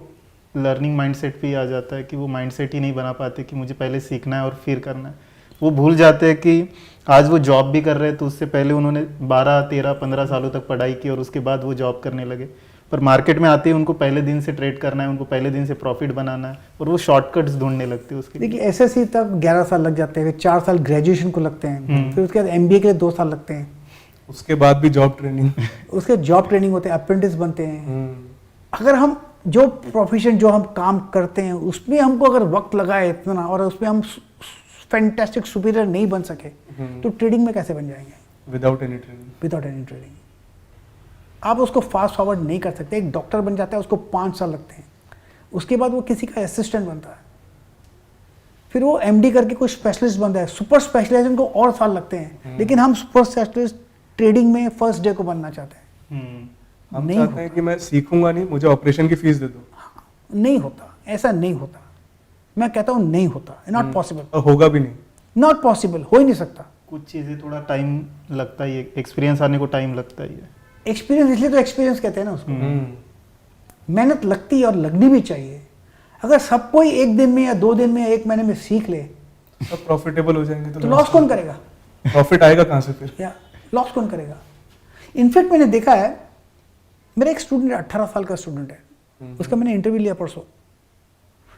लर्निंग माइंडसेट पे आ जाता है कि वो माइंडसेट ही नहीं बना पाते कि मुझे पहले सीखना है और फिर करना है। वो भूल जाते हैं कि आज वो जॉब भी कर रहे हैं तो उससे पहले उन्होंने 12, 13, 15 सालों तक पढ़ाई की और उसके बाद वो जॉब करने लगे। पर मार्केट में आते ही उनको पहले दिन से ट्रेड करना है, उनको पहले दिन से प्रॉफिट बनाना है, और वो शॉर्टकट्स ढूंढने लगते हैं उसके लिए। देखिए एसएससी तक 11 साल लग जाते हैं, 4 साल ग्रेजुएशन को लगते हैं, फिर उसके बाद एमबीए के लिए 2 साल लगते हैं, उसके बाद भी जॉब ट्रेनिंग। उसके जॉब ट्रेनिंग होते हैं, अप्रेंटिस बनते हैं। अगर हम जो प्रोफेशन जो हम काम करते हैं उसमें हमको अगर वक्त लगाए इतना और उसमें हम फैंटास्टिक सुपीरियर नहीं बन सके तो ट्रेडिंग में कैसे बन जाएंगे? Without any training. Without any training आप उसको फास्ट फॉरवर्ड नहीं कर सकते। एक डॉक्टर बन जाता है उसको 5 साल लगते हैं, उसके बाद वो किसी का असिस्टेंट बनता है, फिर वो एमडी करके कोई स्पेशलिस्ट बनता है, सुपर स्पेशलाइजेशन को और साल लगते हैं। लेकिन हम सुपर स्पेशलिस्ट ट्रेडिंग में फर्स्ट डे को बनना चाहते हैं। हम नहीं चाहते हैं कि मैं सीखूंगा नहीं, मुझे ऑपरेशन की फीस दे दो। नहीं होता, ऐसा नहीं होता। मैं कहता हूँ नहीं होता, नॉट पॉसिबल। और होगा भी नहीं। नॉट पॉसिबल, हो ही नहीं सकता। कुछ चीज़ें थोड़ा टाइम लगता ही है, एक्सपीरियंस आने को टाइम लगता ही है। एक्सपीरियंस इसलिए तो एक्सपीरियंस कहते हैं ना उसको। मेहनत लगती है और लगनी भी चाहिए। अगर सब कोई एक दिन में या 2 दिन में या 1 महीने में सीख ले सब प्रॉफिटेबल हो जाएंगे तो लॉस कौन करेगा? प्रॉफिट आएगा कहाँ से फिर? या लॉस कौन करेगा? इनफैक्ट मैंने देखा है, मेरा एक स्टूडेंट 18 साल का स्टूडेंट है, उसका मैंने इंटरव्यू लिया परसों।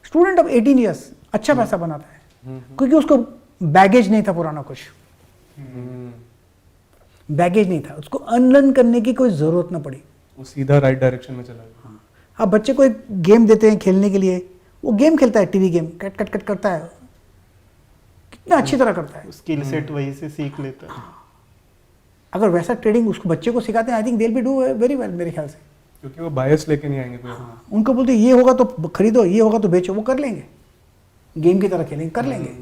स्टूडेंट अब 18 ईयर्स, अच्छा पैसा बनाता है क्योंकि उसको बैगेज नहीं था पुराना, कुछ बैगेज नहीं था, उसको अनलर्न करने की कोई जरूरत ना पड़ी। वो सीधा राइट डायरेक्शन में चला गया। आप बच्चे को एक गेम देते हैं खेलने के लिए, वो गेम खेलता है, TV game cut cut cut करता है, कितना अच्छी तरह करता है। स्किल सेट वहीं से सीख लेता है। अगर वैसा ट्रेडिंग उसको बच्चे को सिखाते हैं, I think they will be do very well मेरे ख्याल से। क्योंकि वो बायस लेके नहीं आएंगे कोई। उनको बोलते ये होगा तो खरीदो, ये होगा तो बेचो, वो कर लेंगे, गेम की तरह खेलेंगे, कर लेंगे।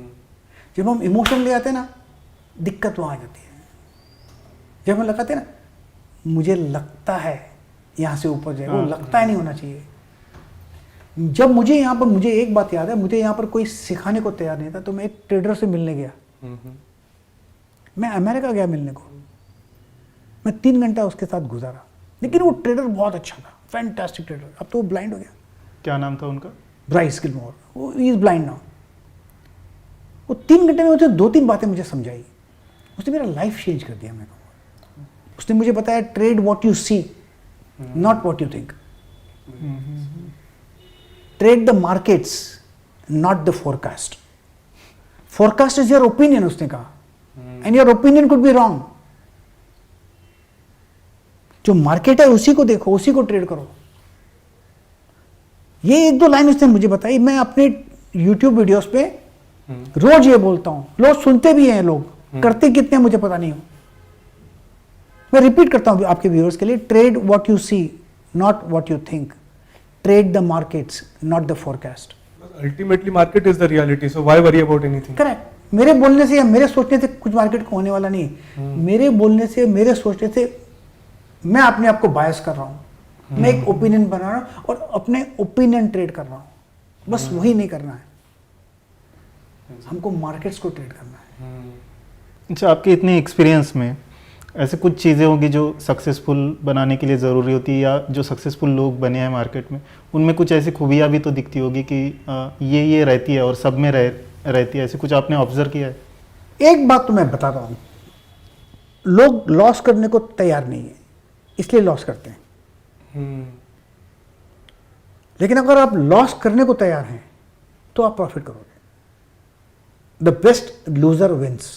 जब हम इमोशन ले आते हैं ना, दिक्कत वहाँ आ जाती है। जब हम लगाते हैं ना, मुझे लगता है यहाँ से ऊपर जाएगा, वो लगता है नहीं होना चाहिए। जब मुझे यहाँ पर, मुझे एक बात याद है, मुझे यहाँ पर कोई सिखाने को तैयार नहीं था, तो मैं एक ट्रेडर से मिलने गया। मैं अमेरिका गया मिलने को, मैं 3 घंटा उसके साथ गुजारा, लेकिन वो ट्रेडर बहुत अच्छा था, फैंटास्टिक ट्रेडर। अब तो वो ब्लाइंड हो गया। क्या नाम था उनका? ब्राइस गिलमोर, वो इज ब्लाइंड नाउ। वो 3 घंटे में मुझे 2-3 बातें मुझे समझाई, उसने मेरा लाइफ चेंज कर दिया। मैं कहूँगा उसने मुझे बताया, trade what you see, not what you think. Trade the markets, not the forecast. Forecast is your opinion, उसने कहा, and your opinion could be wrong. जो मार्केट है उसी को देखो, उसी को ट्रेड करो। ये 1-2 लाइन उसने मुझे बताई। मैं अपने YouTube वीडियोस पे रोज ये बोलता हूं, लोग सुनते भी हैं, लोग करते कितने मुझे पता नहीं हो। मैं रिपीट करता हूं आपके व्यूअर्स के लिए, trade what you see, not what you think. Trade the markets, not the forecast. Ultimately market is the reality, so why worry about anything. Correct. मेरे बोलने से या मेरे सोचने से कुछ मार्केट को होने वाला नहीं। मेरे बोलने से, मेरे सोचने से मैं अपने आप को बायस कर रहा हूं। मैं एक ओपिनियन बना रहा हूं और अपने ओपिनियन ट्रेड कर रहा हूं। बस वही नहीं करना है, हमको मार्केट्स को ट्रेड करना है। अच्छा, आपके इतने एक्सपीरियंस में ऐसे कुछ चीज़ें होंगी जो सक्सेसफुल बनाने के लिए ज़रूरी होती है, या जो सक्सेसफुल लोग बने हैं मार्केट में, उनमें कुछ ऐसी खूबियाँ भी तो दिखती होगी कि ये रहती है और सब में रहती है। ऐसे कुछ आपने ऑब्जर्व किया है? एक बात तो मैं बताता हूं, लोग लॉस करने को तैयार नहीं है, इसलिए लॉस करते हैं। लेकिन अगर आप लॉस करने को तैयार हैं तो आप प्रॉफिट करोगे। The best loser wins.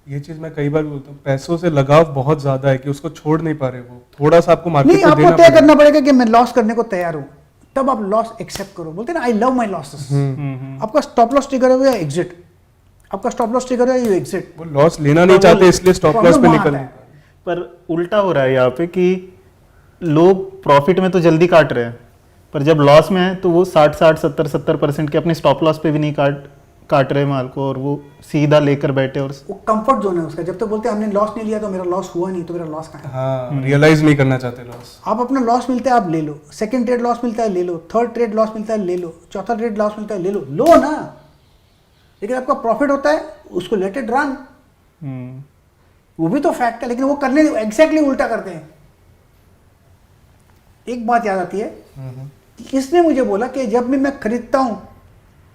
ये चीज मैं कई बार बोलता हूँ, पैसों से लगाव बहुत ज्यादा है कि उसको छोड़ नहीं पा रहे। वो थोड़ा सा आपको मार्केट नहीं, को आपको देना तय करना पड़ेगा कि मैं लॉस करने को तैयार हूं, तब आप लॉस एक्सेप्ट करो। बोलते हैं ना, आई लव माई लॉसेस। आपका स्टॉप लॉस ट्रिगर हो या एग्जिट, आपका स्टॉप लॉस ट्रिगर है, यू एग्जिट। वो लॉस लेना नहीं चाहते, इसलिए स्टॉप लॉस पे निकल। पर उल्टा हो रहा है यहाँ पे कि लोग प्रॉफिट में तो जल्दी काट रहे हैं, पर जब लॉस में है तो वो 60-60, 70-70% के अपने स्टॉप लॉस पे भी नहीं काट रहे माल को, और वो सीधा लेकर बैठे। और वो कंफर्ट जोन है उसका। जब तक बोलते हैं हमने लॉस नहीं लिया तो मेरा लॉस हुआ नहीं, तो मेरा लॉस कहाँ है? हाँ, रियलाइज नहीं करना चाहते लॉस। आप अपना लॉस मिलता है आप ले लो, सेकंड ट्रेड लॉस मिलता है ले लो, थर्ड ट्रेड लॉस मिलता है ले लो, चौथा ट्रेड लॉस मिलता है ले लो ना। लेकिन आपका प्रॉफिट होता है, उसको लेट इट रन। वो भी तो फैक्ट है, लेकिन वो करने एग्जैक्टली उल्टा करते हैं। एक बात याद आती है, किसने मुझे बोला कि जब भी मैं खरीदता हूं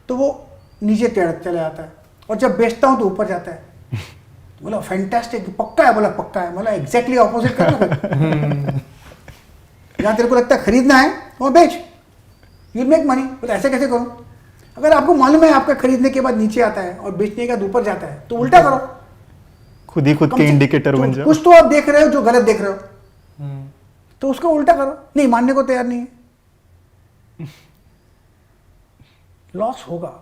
तो वो नीचे चला जाता है, और जब बेचता हूं तो ऊपर जाता है। बोला फैंटास्टिक, पक्का है? बोला पक्का है। बोला एग्जैक्टली ऑपोजिट करना। जहां तेरे को लगता है खरीदना है वहां बेच, यू मेक मनी। बोला ऐसे कैसे करूं? अगर आपको मालूम है आपका खरीदने के बाद नीचे आता है और बेचने के बाद ऊपर जाता है, तो उल्टा करो। खुद ही खुद के इंडिकेटर बन जाओ। कुछ तो आप देख रहे हो जो गलत देख रहे हो, तो उसका उल्टा करो। नहीं, मानने को तैयार नहीं है, लॉस होगा,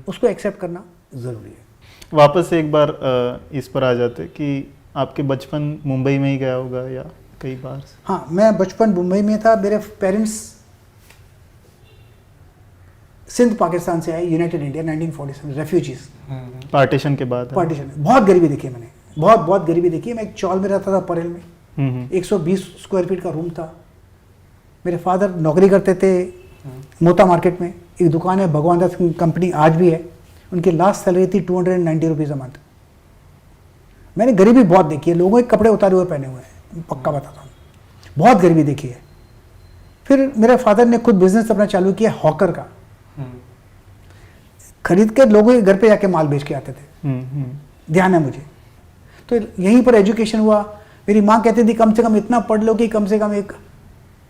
उसको एक्सेप्ट करना जरूरी है। वापस से एक बार इस पर आ जाते कि आपके बचपन मुंबई में ही गया होगा या कई बार? हाँ, मैं बचपन मुंबई में था। मेरे पेरेंट्स सिंध पाकिस्तान से आए, यूनाइटेड इंडिया 1947, रेफ्यूजीज, पार्टीशन के बाद? पार्टीशन। बहुत गरीबी देखी है मैंने, बहुत गरीबी देखी है। मैं एक चौल में रहता था परेल में, 120 स्क्वायर फीट का रूम था। मेरे फादर नौकरी करते थे मोता मार्केट में, एक दुकान है भगवान दास कंपनी, आज भी है। उनकी लास्ट सैलरी थी 290 रुपीज़ अ मंथ। मैंने गरीबी बहुत देखी है, लोगों के कपड़े उतारे हुए पहने हुए हैं, पक्का बताता हूँ, बहुत गरीबी देखी है। फिर मेरे फादर ने खुद बिजनेस अपना चालू किया हॉकर का, खरीद के लोगों के घर पे जाके माल बेच के आते थे, ध्यान है मुझे। तो यहीं पर एजुकेशन हुआ। मेरी माँ कहती थी कम से कम इतना पढ़ लो कि कम से कम एक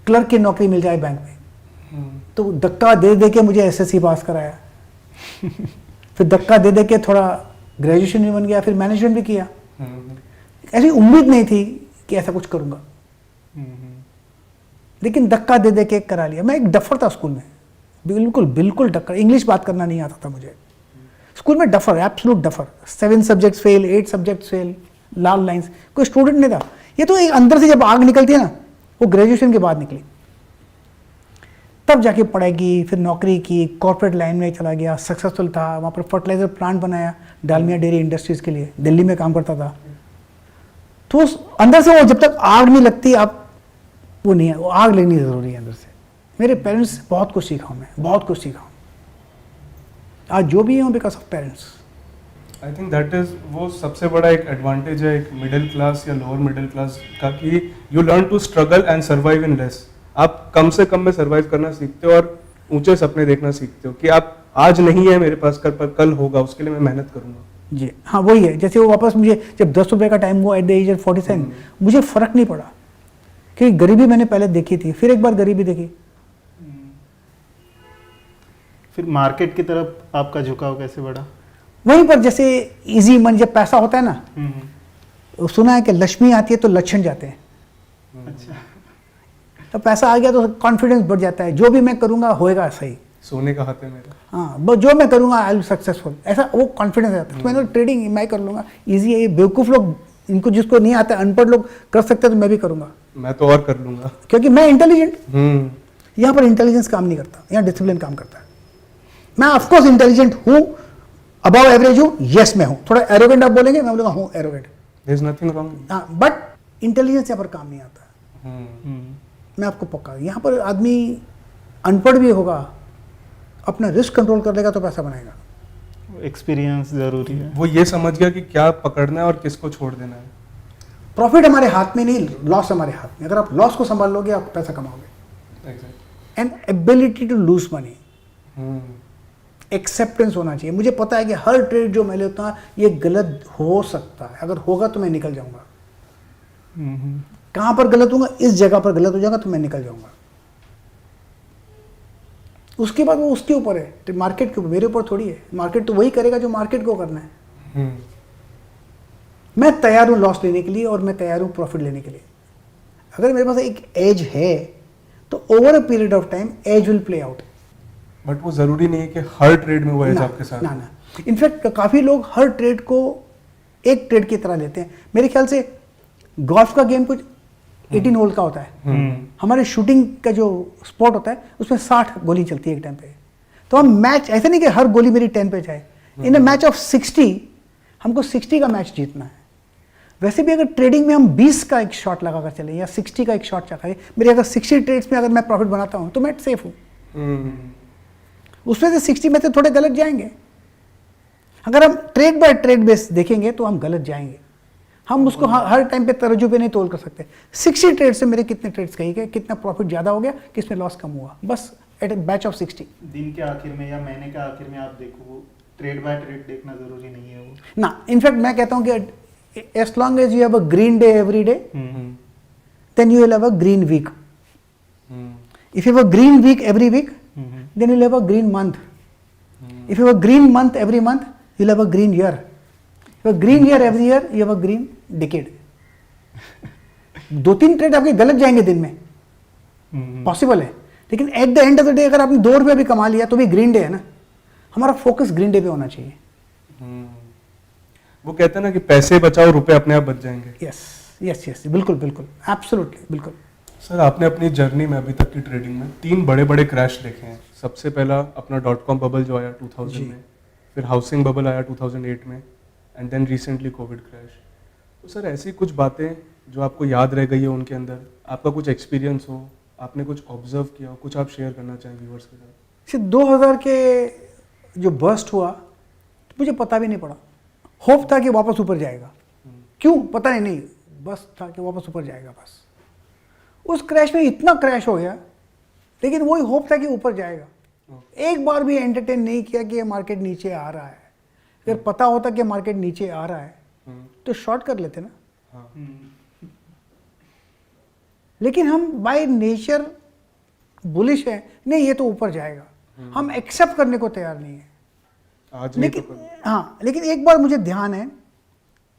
क्लर्क की नौकरी मिल जाए बैंक में। तो धक्का दे दे के मुझे एसएससी पास कराया, फिर धक्का दे दे के थोड़ा ग्रेजुएशन भी बन गया, फिर मैनेजमेंट भी किया। ऐसी उम्मीद नहीं थी कि ऐसा कुछ करूंगा, लेकिन धक्का दे दे के करा लिया। मैं एक डफर था स्कूल में, बिल्कुल डफर। इंग्लिश बात करना नहीं आता था मुझे स्कूल में, duffer, absolute duffer. 7 subjects fail, 8 subjects fail, लाल लाइंस, कोई स्टूडेंट नहीं था। ये तो एक अंदर से जब आग निकलती है ना, वो ग्रेजुएशन के बाद निकली, तब जाके पढ़ाई की, फिर नौकरी की, कॉर्पोरेट लाइन में चला गया, सक्सेसफुल था। वहाँ पर फर्टिलाइजर प्लांट बनाया डालमिया डेयरी इंडस्ट्रीज़ के लिए, दिल्ली में काम करता था। तो अंदर से वो जब तक आग नहीं लगती, आप वो नहीं है, वो आग लगनी ज़रूरी है अंदर से। मेरे पेरेंट्स से बहुत कुछ सीखा हूँ मैं, बहुत कुछ सीखा हूँ। आज जो भी हूँ because of parents. I think that is, वो सबसे बड़ा एक एडवांटेज है एक मिडिल क्लास या लोअर मिडिल क्लास का, कि you learn to struggle and survive in less. आप कम से कम में सर्वाइव करना सीखते हो और ऊंचे सपने देखना सीखते हो कि आप आज नहीं है मेरे पास, कल होगा, उसके लिए मैं मेहनत करूंगा। जी हाँ, वही है। जैसे वो वापस मुझे जब 10 रुपये का टाइम हुआ एट द एज ऑफ 47, मुझे फ़र्क नहीं पड़ा, क्योंकि गरीबी मैंने पहले देखी थी, फिर एक बार गरीबी देखी। फिर मार्केट की तरफ आपका झुकाव कैसे बढ़ा? वहीं पर जैसे इजी मनी, जब पैसा होता है ना, सुना है कि लक्ष्मी आती है तो लक्षण जाते हैं। अच्छा। तो पैसा आ गया तो कॉन्फिडेंस बढ़ जाता है, जो भी मैं करूंगा होएगा सही, सोने का हाथ है मेरा। हाँ, बस जो मैं करूंगा आई विल सक्सेसफुल, ऐसा वो कॉन्फिडेंस आता है। तो मैंने ट्रेडिंग मैं कर लूंगा, इजी है। ये बेवकूफ़ लोग, इनको जिसको नहीं आता, अनपढ़ लोग कर सकते हैं, तो मैं भी करूंगा, मैं तो और कर लूंगा, क्योंकि मैं इंटेलिजेंट। यहाँ पर इंटेलिजेंस काम नहीं करता, यहाँ डिसिप्लिन काम करता है। मैं ऑफकोर्स इंटेलिजेंट हूँ, अबव एवरेज हूँ, यस मैं हूँ। थोड़ा एरोगेंट आप बोलेंगे, मैं बोलूँगा हूँ arrogant, there is nothing wrong. हाँ, बट इंटेलिजेंस यहाँ पर काम नहीं आता। मैं आपको पक्का, यहाँ पर आदमी अनपढ़ भी होगा, अपना रिस्क कंट्रोल कर लेगा तो पैसा बनाएगा। एक्सपीरियंस जरूरी है। वो ये समझ गया कि क्या पकड़ना है और किसको छोड़ देना है। प्रॉफिट हमारे हाथ में नहीं, लॉस हमारे हाथ में। अगर आप लॉस को संभाल लोगे, आप पैसा कमाओगे। And ability to lose money, acceptance होना चाहिए। मुझे पता है कि हर ट्रेड जो मैं लेता हूँ ये गलत हो सकता है, अगर होगा तो मैं निकल जाऊंगा। कहाँ पर गलत होगा, इस जगह पर गलत हो जाएगा तो मैं निकल जाऊंगा। उसके बाद वो उसके ऊपर है, मार्केट के ऊपर, मेरे ऊपर थोड़ी है। मार्केट तो वही करेगा जो मार्केट को करना है। मैं तैयार हूँ लॉस लेने के लिए और मैं तैयार हूँ प्रॉफिट लेने के लिए। अगर मेरे पास एक एज है तो over a period of time edge will play out. But वो जरूरी नहीं है कि हर ट्रेड में वो एज आपके साथ। ना। इनफैक्ट काफी लोग हर ट्रेड को एक ट्रेड की तरह लेते हैं। मेरे ख्याल से गोल्फ का गेम कुछ 18 होल का होता है। हमारे शूटिंग का जो स्पॉट होता है उसमें 60 गोली चलती है एक टाइम पे। तो हम मैच, ऐसा नहीं कि हर गोली मेरी 10 पे जाए। इन अ मैच ऑफ 60 हमको 60 का मैच जीतना है। वैसे भी अगर ट्रेडिंग में हम 20 का एक शॉट लगा कर चले या 60 का एक शॉट चलाए, मेरे अगर 60 ट्रेड्स में अगर मैं प्रॉफिट बनाता हूँ तो मैं सेफ हूँ। उसमें से 60 में से थोड़े गलत जाएंगे। अगर हम ट्रेड बाय ट्रेड बेस देखेंगे तो हम गलत जाएंगे। हम उसको हर टाइम पे तराजू पे नहीं तोल कर सकते। 60 ट्रेड से मेरे कितने ट्रेड्स कही गए, कितना प्रॉफिट ज़्यादा हो गया, किसमें लॉस कम हुआ, बस एट ए बैच ऑफ 60। दिन के आखिर में या महीने के आखिर में आप देखो, ट्रेड बाय ट्रेड देखना जरूरी नहीं है वो ना। इनफैक्ट मैं कहता हूँ कि as long as you have a green day every day, then you will have a green week. If you have a green week every week, then you'll have a green month. If you have a green month every month, you'll have a green year. You green ear every year, you have a green decade. 2-3 trade आपके गलत जाएंगे दिन में, पॉसिबल है, लेकिन at the end of the day अगर आपने 2 रुपये भी कमा लिया तो भी ग्रीन डे है ना। हमारा फोकस ग्रीन डे पे होना चाहिए। वो कहते हैं ना कि पैसे बचाओ रुपए अपने आप बच जाएंगे। यस यस यस, बिल्कुल बिल्कुल, एब्सोल्युटली, बिल्कुल। सर आपने अपनी जर्नी में अभी तक की ट्रेडिंग में 3 बड़े बड़े क्रैश देखे हैं। सबसे पहला अपना .com बबल जो आया 2000 में, फिर हाउसिंग बबल आया 2008 में, and then recently covid crash. तो सर ऐसी कुछ बातें जो आपको याद रह गई है उनके अंदर, आपका कुछ एक्सपीरियंस हो, आपने कुछ ऑब्जर्व किया हो, कुछ आप शेयर करना चाहें व्यूअर्स के साथ? 2000 के जो बर्स्ट हुआ तो मुझे पता भी नहीं पड़ा। होप था कि वापस ऊपर जाएगा, क्यों पता नहीं, बस था कि वापस ऊपर जाएगा बस। उस क्रैश में इतना क्रैश हो गया, लेकिन वही होप था कि ऊपर जाएगा। एक बार भी एंटरटेन नहीं किया कि ये मार्केट नीचे आ रहा है। अगर पता होता कि मार्केट नीचे आ रहा है तो शॉर्ट कर लेते ना। लेकिन हम बाय नेचर बुलिश है, नहीं ये तो ऊपर जाएगा, हम एक्सेप्ट करने को तैयार नहीं है। आज नहीं लेकिन तो कल। हाँ, लेकिन एक बार मुझे ध्यान है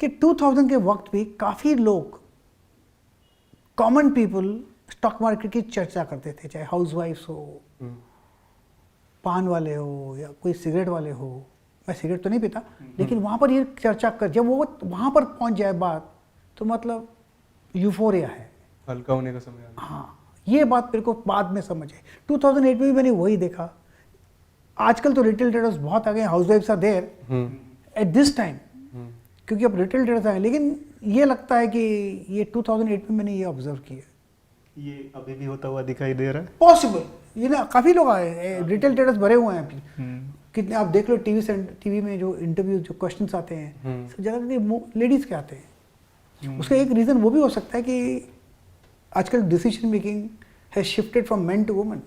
कि 2000 के वक्त भी काफ़ी लोग, कॉमन पीपल, स्टॉक मार्केट की चर्चा करते थे, चाहे हाउसवाइफ्स हो, पान वाले हो, या कोई सिगरेट वाले हो। मैं सिगरेट तो नहीं पीता, लेकिन वहाँ पर ये चर्चा कर, जब वो वहाँ पर पहुँच जाए बात, तो मतलब यूफोरिया है, हल्का होने का समय आ गया। हाँ। ये बात मेरे को बाद में समझ आई। 2008 में भी मैंने वही देखा। आजकल तो रिटेल ट्रेडर्स बहुत आ गए, हाउसवाइफ्स are there at this time, क्योंकि अब रिटेल ट्रेडर्स आए। लेकिन ये लगता है कि ये 2008 में मैंने ये ऑब्जर्व किया। ये अभी भी होता हुआ दिखाई दे रहा है। पॉसिबल, ये ना काफ़ी लोग आए, रिटेल ट्रेडर्स भरे हुए हैं अभी। कितने आप देख लो टीवी में जो इंटरव्यू, जो क्वेश्चंस आते हैं, सब ज़्यादातर लेडीज़ के आते हैं। उसका एक रीज़न वो भी हो सकता है कि आजकल decision making has shifted from men to women.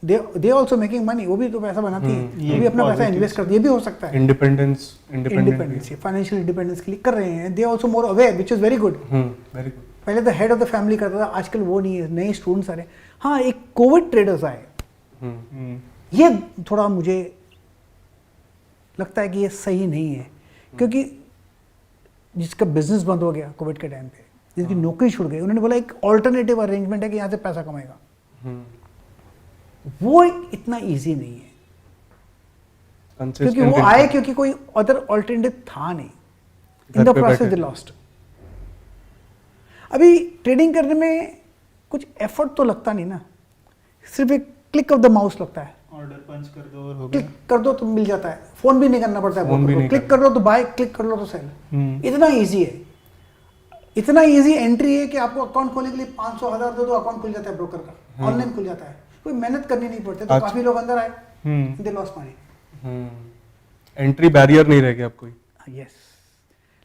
They also making money, वो भी तो पैसा बनाती है, वो भी अपना पैसा इन्वेस्ट करती है, ये भी हो सकता है। इंडिपेंडेंस, इंडिपेंडेंस, फाइनेंशियल इंडिपेंडेंस के लिए कर रहे हैं। They also more aware, which is very good. Very good. पहले तो हेड ऑफ द फैमिली करता था, आजकल वो नहीं है, नए स्टूडेंट्स आ रहे हैं। हाँ, एक कोविड ट्रेडर्स आए, ये थोड़ा मुझे लगता है कि ये सही नहीं है, क्योंकि जिसका बिजनेस बंद हो गया कोविड के टाइम पे, जिसकी नौकरी छूट गई, उन्होंने बोला एक ऑल्टरनेटिव अरेंजमेंट है कि यहाँ से पैसा कमाएगा। वो इतना इजी नहीं है, क्योंकि वो आए क्योंकि कोई अदर ऑल्टरनेटिव था नहीं। In the process they lost. अभी ट्रेडिंग करने में कुछ एफर्ट तो लगता नहीं ना, सिर्फ एक क्लिक ऑफ द माउस लगता है, ऑर्डर पंच कर दो और हो गया। क्लिक कर दो तो मिल जाता है, फोन भी नहीं करना पड़ता है, क्लिक कर लो तो बाय, क्लिक कर लो तो सेल। इतना इजी है, इतना इजी एंट्री है कि आपको अकाउंट खोलने के लिए 500 1000 दो तो अकाउंट खुल जाता है, ब्रोकर का ऑनलाइन खुल जाता है, कोई मेहनत करनी नहीं पड़ती। तो काफी लोग अंदर आए, they lost money. Entry barrier नहीं रह गया अब कोई। यस,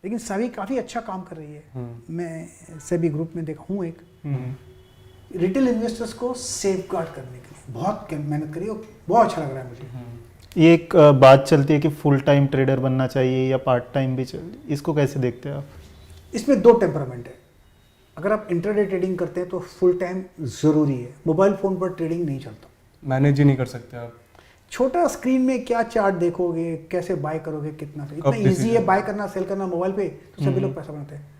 लेकिन सभी काफी अच्छा काम कर रही है। मैं सेबी ग्रुप में देखा हूँ, एक रिटेल इन्वेस्टर्स को सेफगार्ड करने के लिए बहुत मेहनत करी, और बहुत अच्छा लग रहा है मुझे। ये एक बात चलती है कि फुल टाइम ट्रेडर बनना चाहिए या पार्ट टाइम भी चाहिए, इसको कैसे देखते हैं आप? इसमें 2 टेम्परामेंट है। अगर आप इंट्राडे ट्रेडिंग करते हैं तो फुल टाइम ज़रूरी है, मोबाइल फ़ोन पर ट्रेडिंग नहीं चलता, मैनेज ही नहीं कर सकते आप। छोटा स्क्रीन में क्या चार्ट देखोगे, कैसे बाय करोगे, कितना, तो इतना इजी है बाय करना, सेल करना मोबाइल पे, तो सभी लोग पैसा बनाते हैं।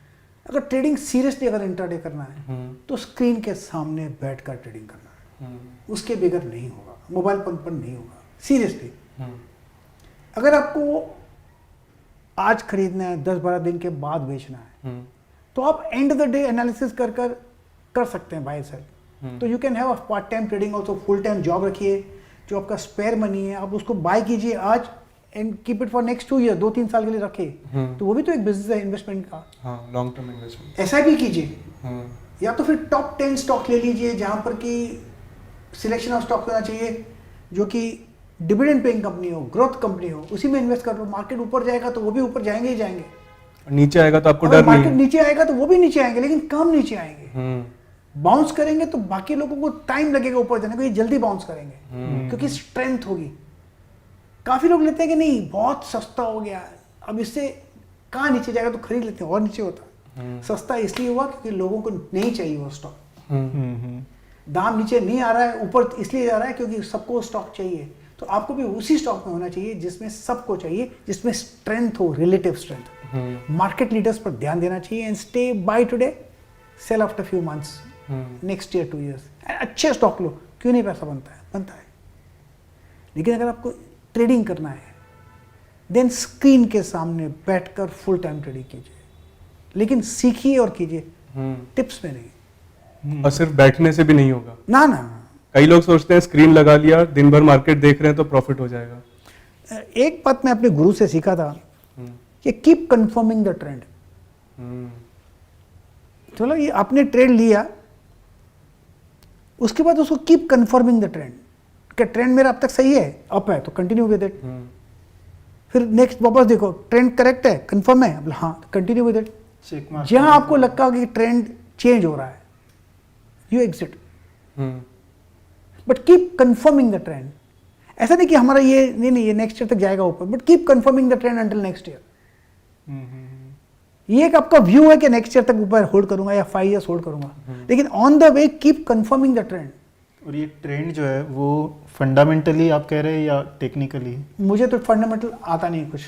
अगर ट्रेडिंग सीरियसली अगर इंट्राडे करना है तो स्क्रीन के सामने बैठकर ट्रेडिंग करना है, उसके बगैर नहीं होगा, मोबाइल पर नहीं होगा, सीरियसली। अगर आपको आज खरीदना है, 10-12 दिन के बाद बेचना है, तो आप end of the day analysis कर सकते हैं बाय सेल। तो you can have a part time trading also, full time job रखिए, जो आपका स्पेयर मनी है आप उसको बाय कीजिए आज and keep it for next 2 year, 2-3 साल के लिए रखिए, तो वो भी तो एक बिजनेस है इन्वेस्टमेंट का। Long term investment. SIP कीजिए, या तो फिर टॉप 10 स्टॉक ले लीजिए, जहां पर कि सिलेक्शन ऑफ स्टॉक होना चाहिए जो कि डिविडेंड पेइंग कंपनी हो, ग्रोथ कंपनी हो, उसी में इन्वेस्ट कर लो। मार्केट ऊपर जाएगा तो वो भी ऊपर जाएंगे ही जाएंगे, नीचे आएगा तो आपको डर नहीं। मार्केट नीचे आएगा तो वो भी नीचे आएंगे, लेकिन कम नीचे आएंगे। बाउंस करेंगे तो बाकी लोगों को टाइम लगेगा ऊपर जाने को, ये जल्दी बाउंस करेंगे क्योंकि स्ट्रेंथ होगी। काफी लोग लेते हैं कि नहीं बहुत सस्ता हो गया, अब इससे कहाँ नीचे जाएगा तो खरीद लेते हैं, और नीचे होता। सस्ता इसलिए हुआ क्योंकि लोगों को नहीं चाहिए वो स्टॉक। दाम नीचे नहीं आ रहा है, ऊपर इसलिए जा रहा है क्योंकि सबको स्टॉक चाहिए। तो आपको भी उसी स्टॉक में होना चाहिए जिसमें सबको चाहिए, जिसमें स्ट्रेंथ हो, रिलेटिव स्ट्रेंथ। मार्केट लीडर्स पर ध्यान देना चाहिए and stay buy today, sell after few months, next year 2 years, अच्छे स्टॉक लो, क्यों नहीं पैसा बनता है। लेकिन अगर आपको ट्रेडिंग करना है देन स्क्रीन के सामने बैठकर फुल टाइम ट्रेडिंग कीजिए, लेकिन सीखिए और कीजिए, टिप्स में नहीं। और सिर्फ बैठने से भी नहीं होगा। ना ना, कई लोग सोचते हैं स्क्रीन लगा लिया, दिन भर मार्केट देख रहे हैं तो प्रॉफिट हो जाएगा। एक बात मैं अपने गुरु से सीखा था कि कीप कंफर्मिंग द ट्रेंड। चलो ये आपने ट्रेड लिया, उसके बाद उसको कीप कंफर्मिंग द ट्रेंड, कि ट्रेंड मेरा अब तक सही है, अप है तो कंटिन्यू विद इट। फिर नेक्स्ट वापस देखो ट्रेंड करेक्ट है, कंफर्म है, हाँ कंटिन्यू विद इट। जहां आपको लगता होगा कि ट्रेंड चेंज हो रहा है, you exit, but keep confirming the trend. ऐसा नहीं कि हमारा ये नहीं ये नेक्स्ट ईयर तक जाएगा ऊपर, but keep confirming the trend until next year. ये एक आपका व्यू है कि नेक्स्ट ईयर तक ऊपर होल्ड करूंगा या 5 years होल्ड करूंगा, लेकिन on the way keep confirming the trend. और ये ट्रेंड जो है वो फंडामेंटली आप कह रहे हैं या टेक्निकली? मुझे तो फंडामेंटल आता नहीं, कुछ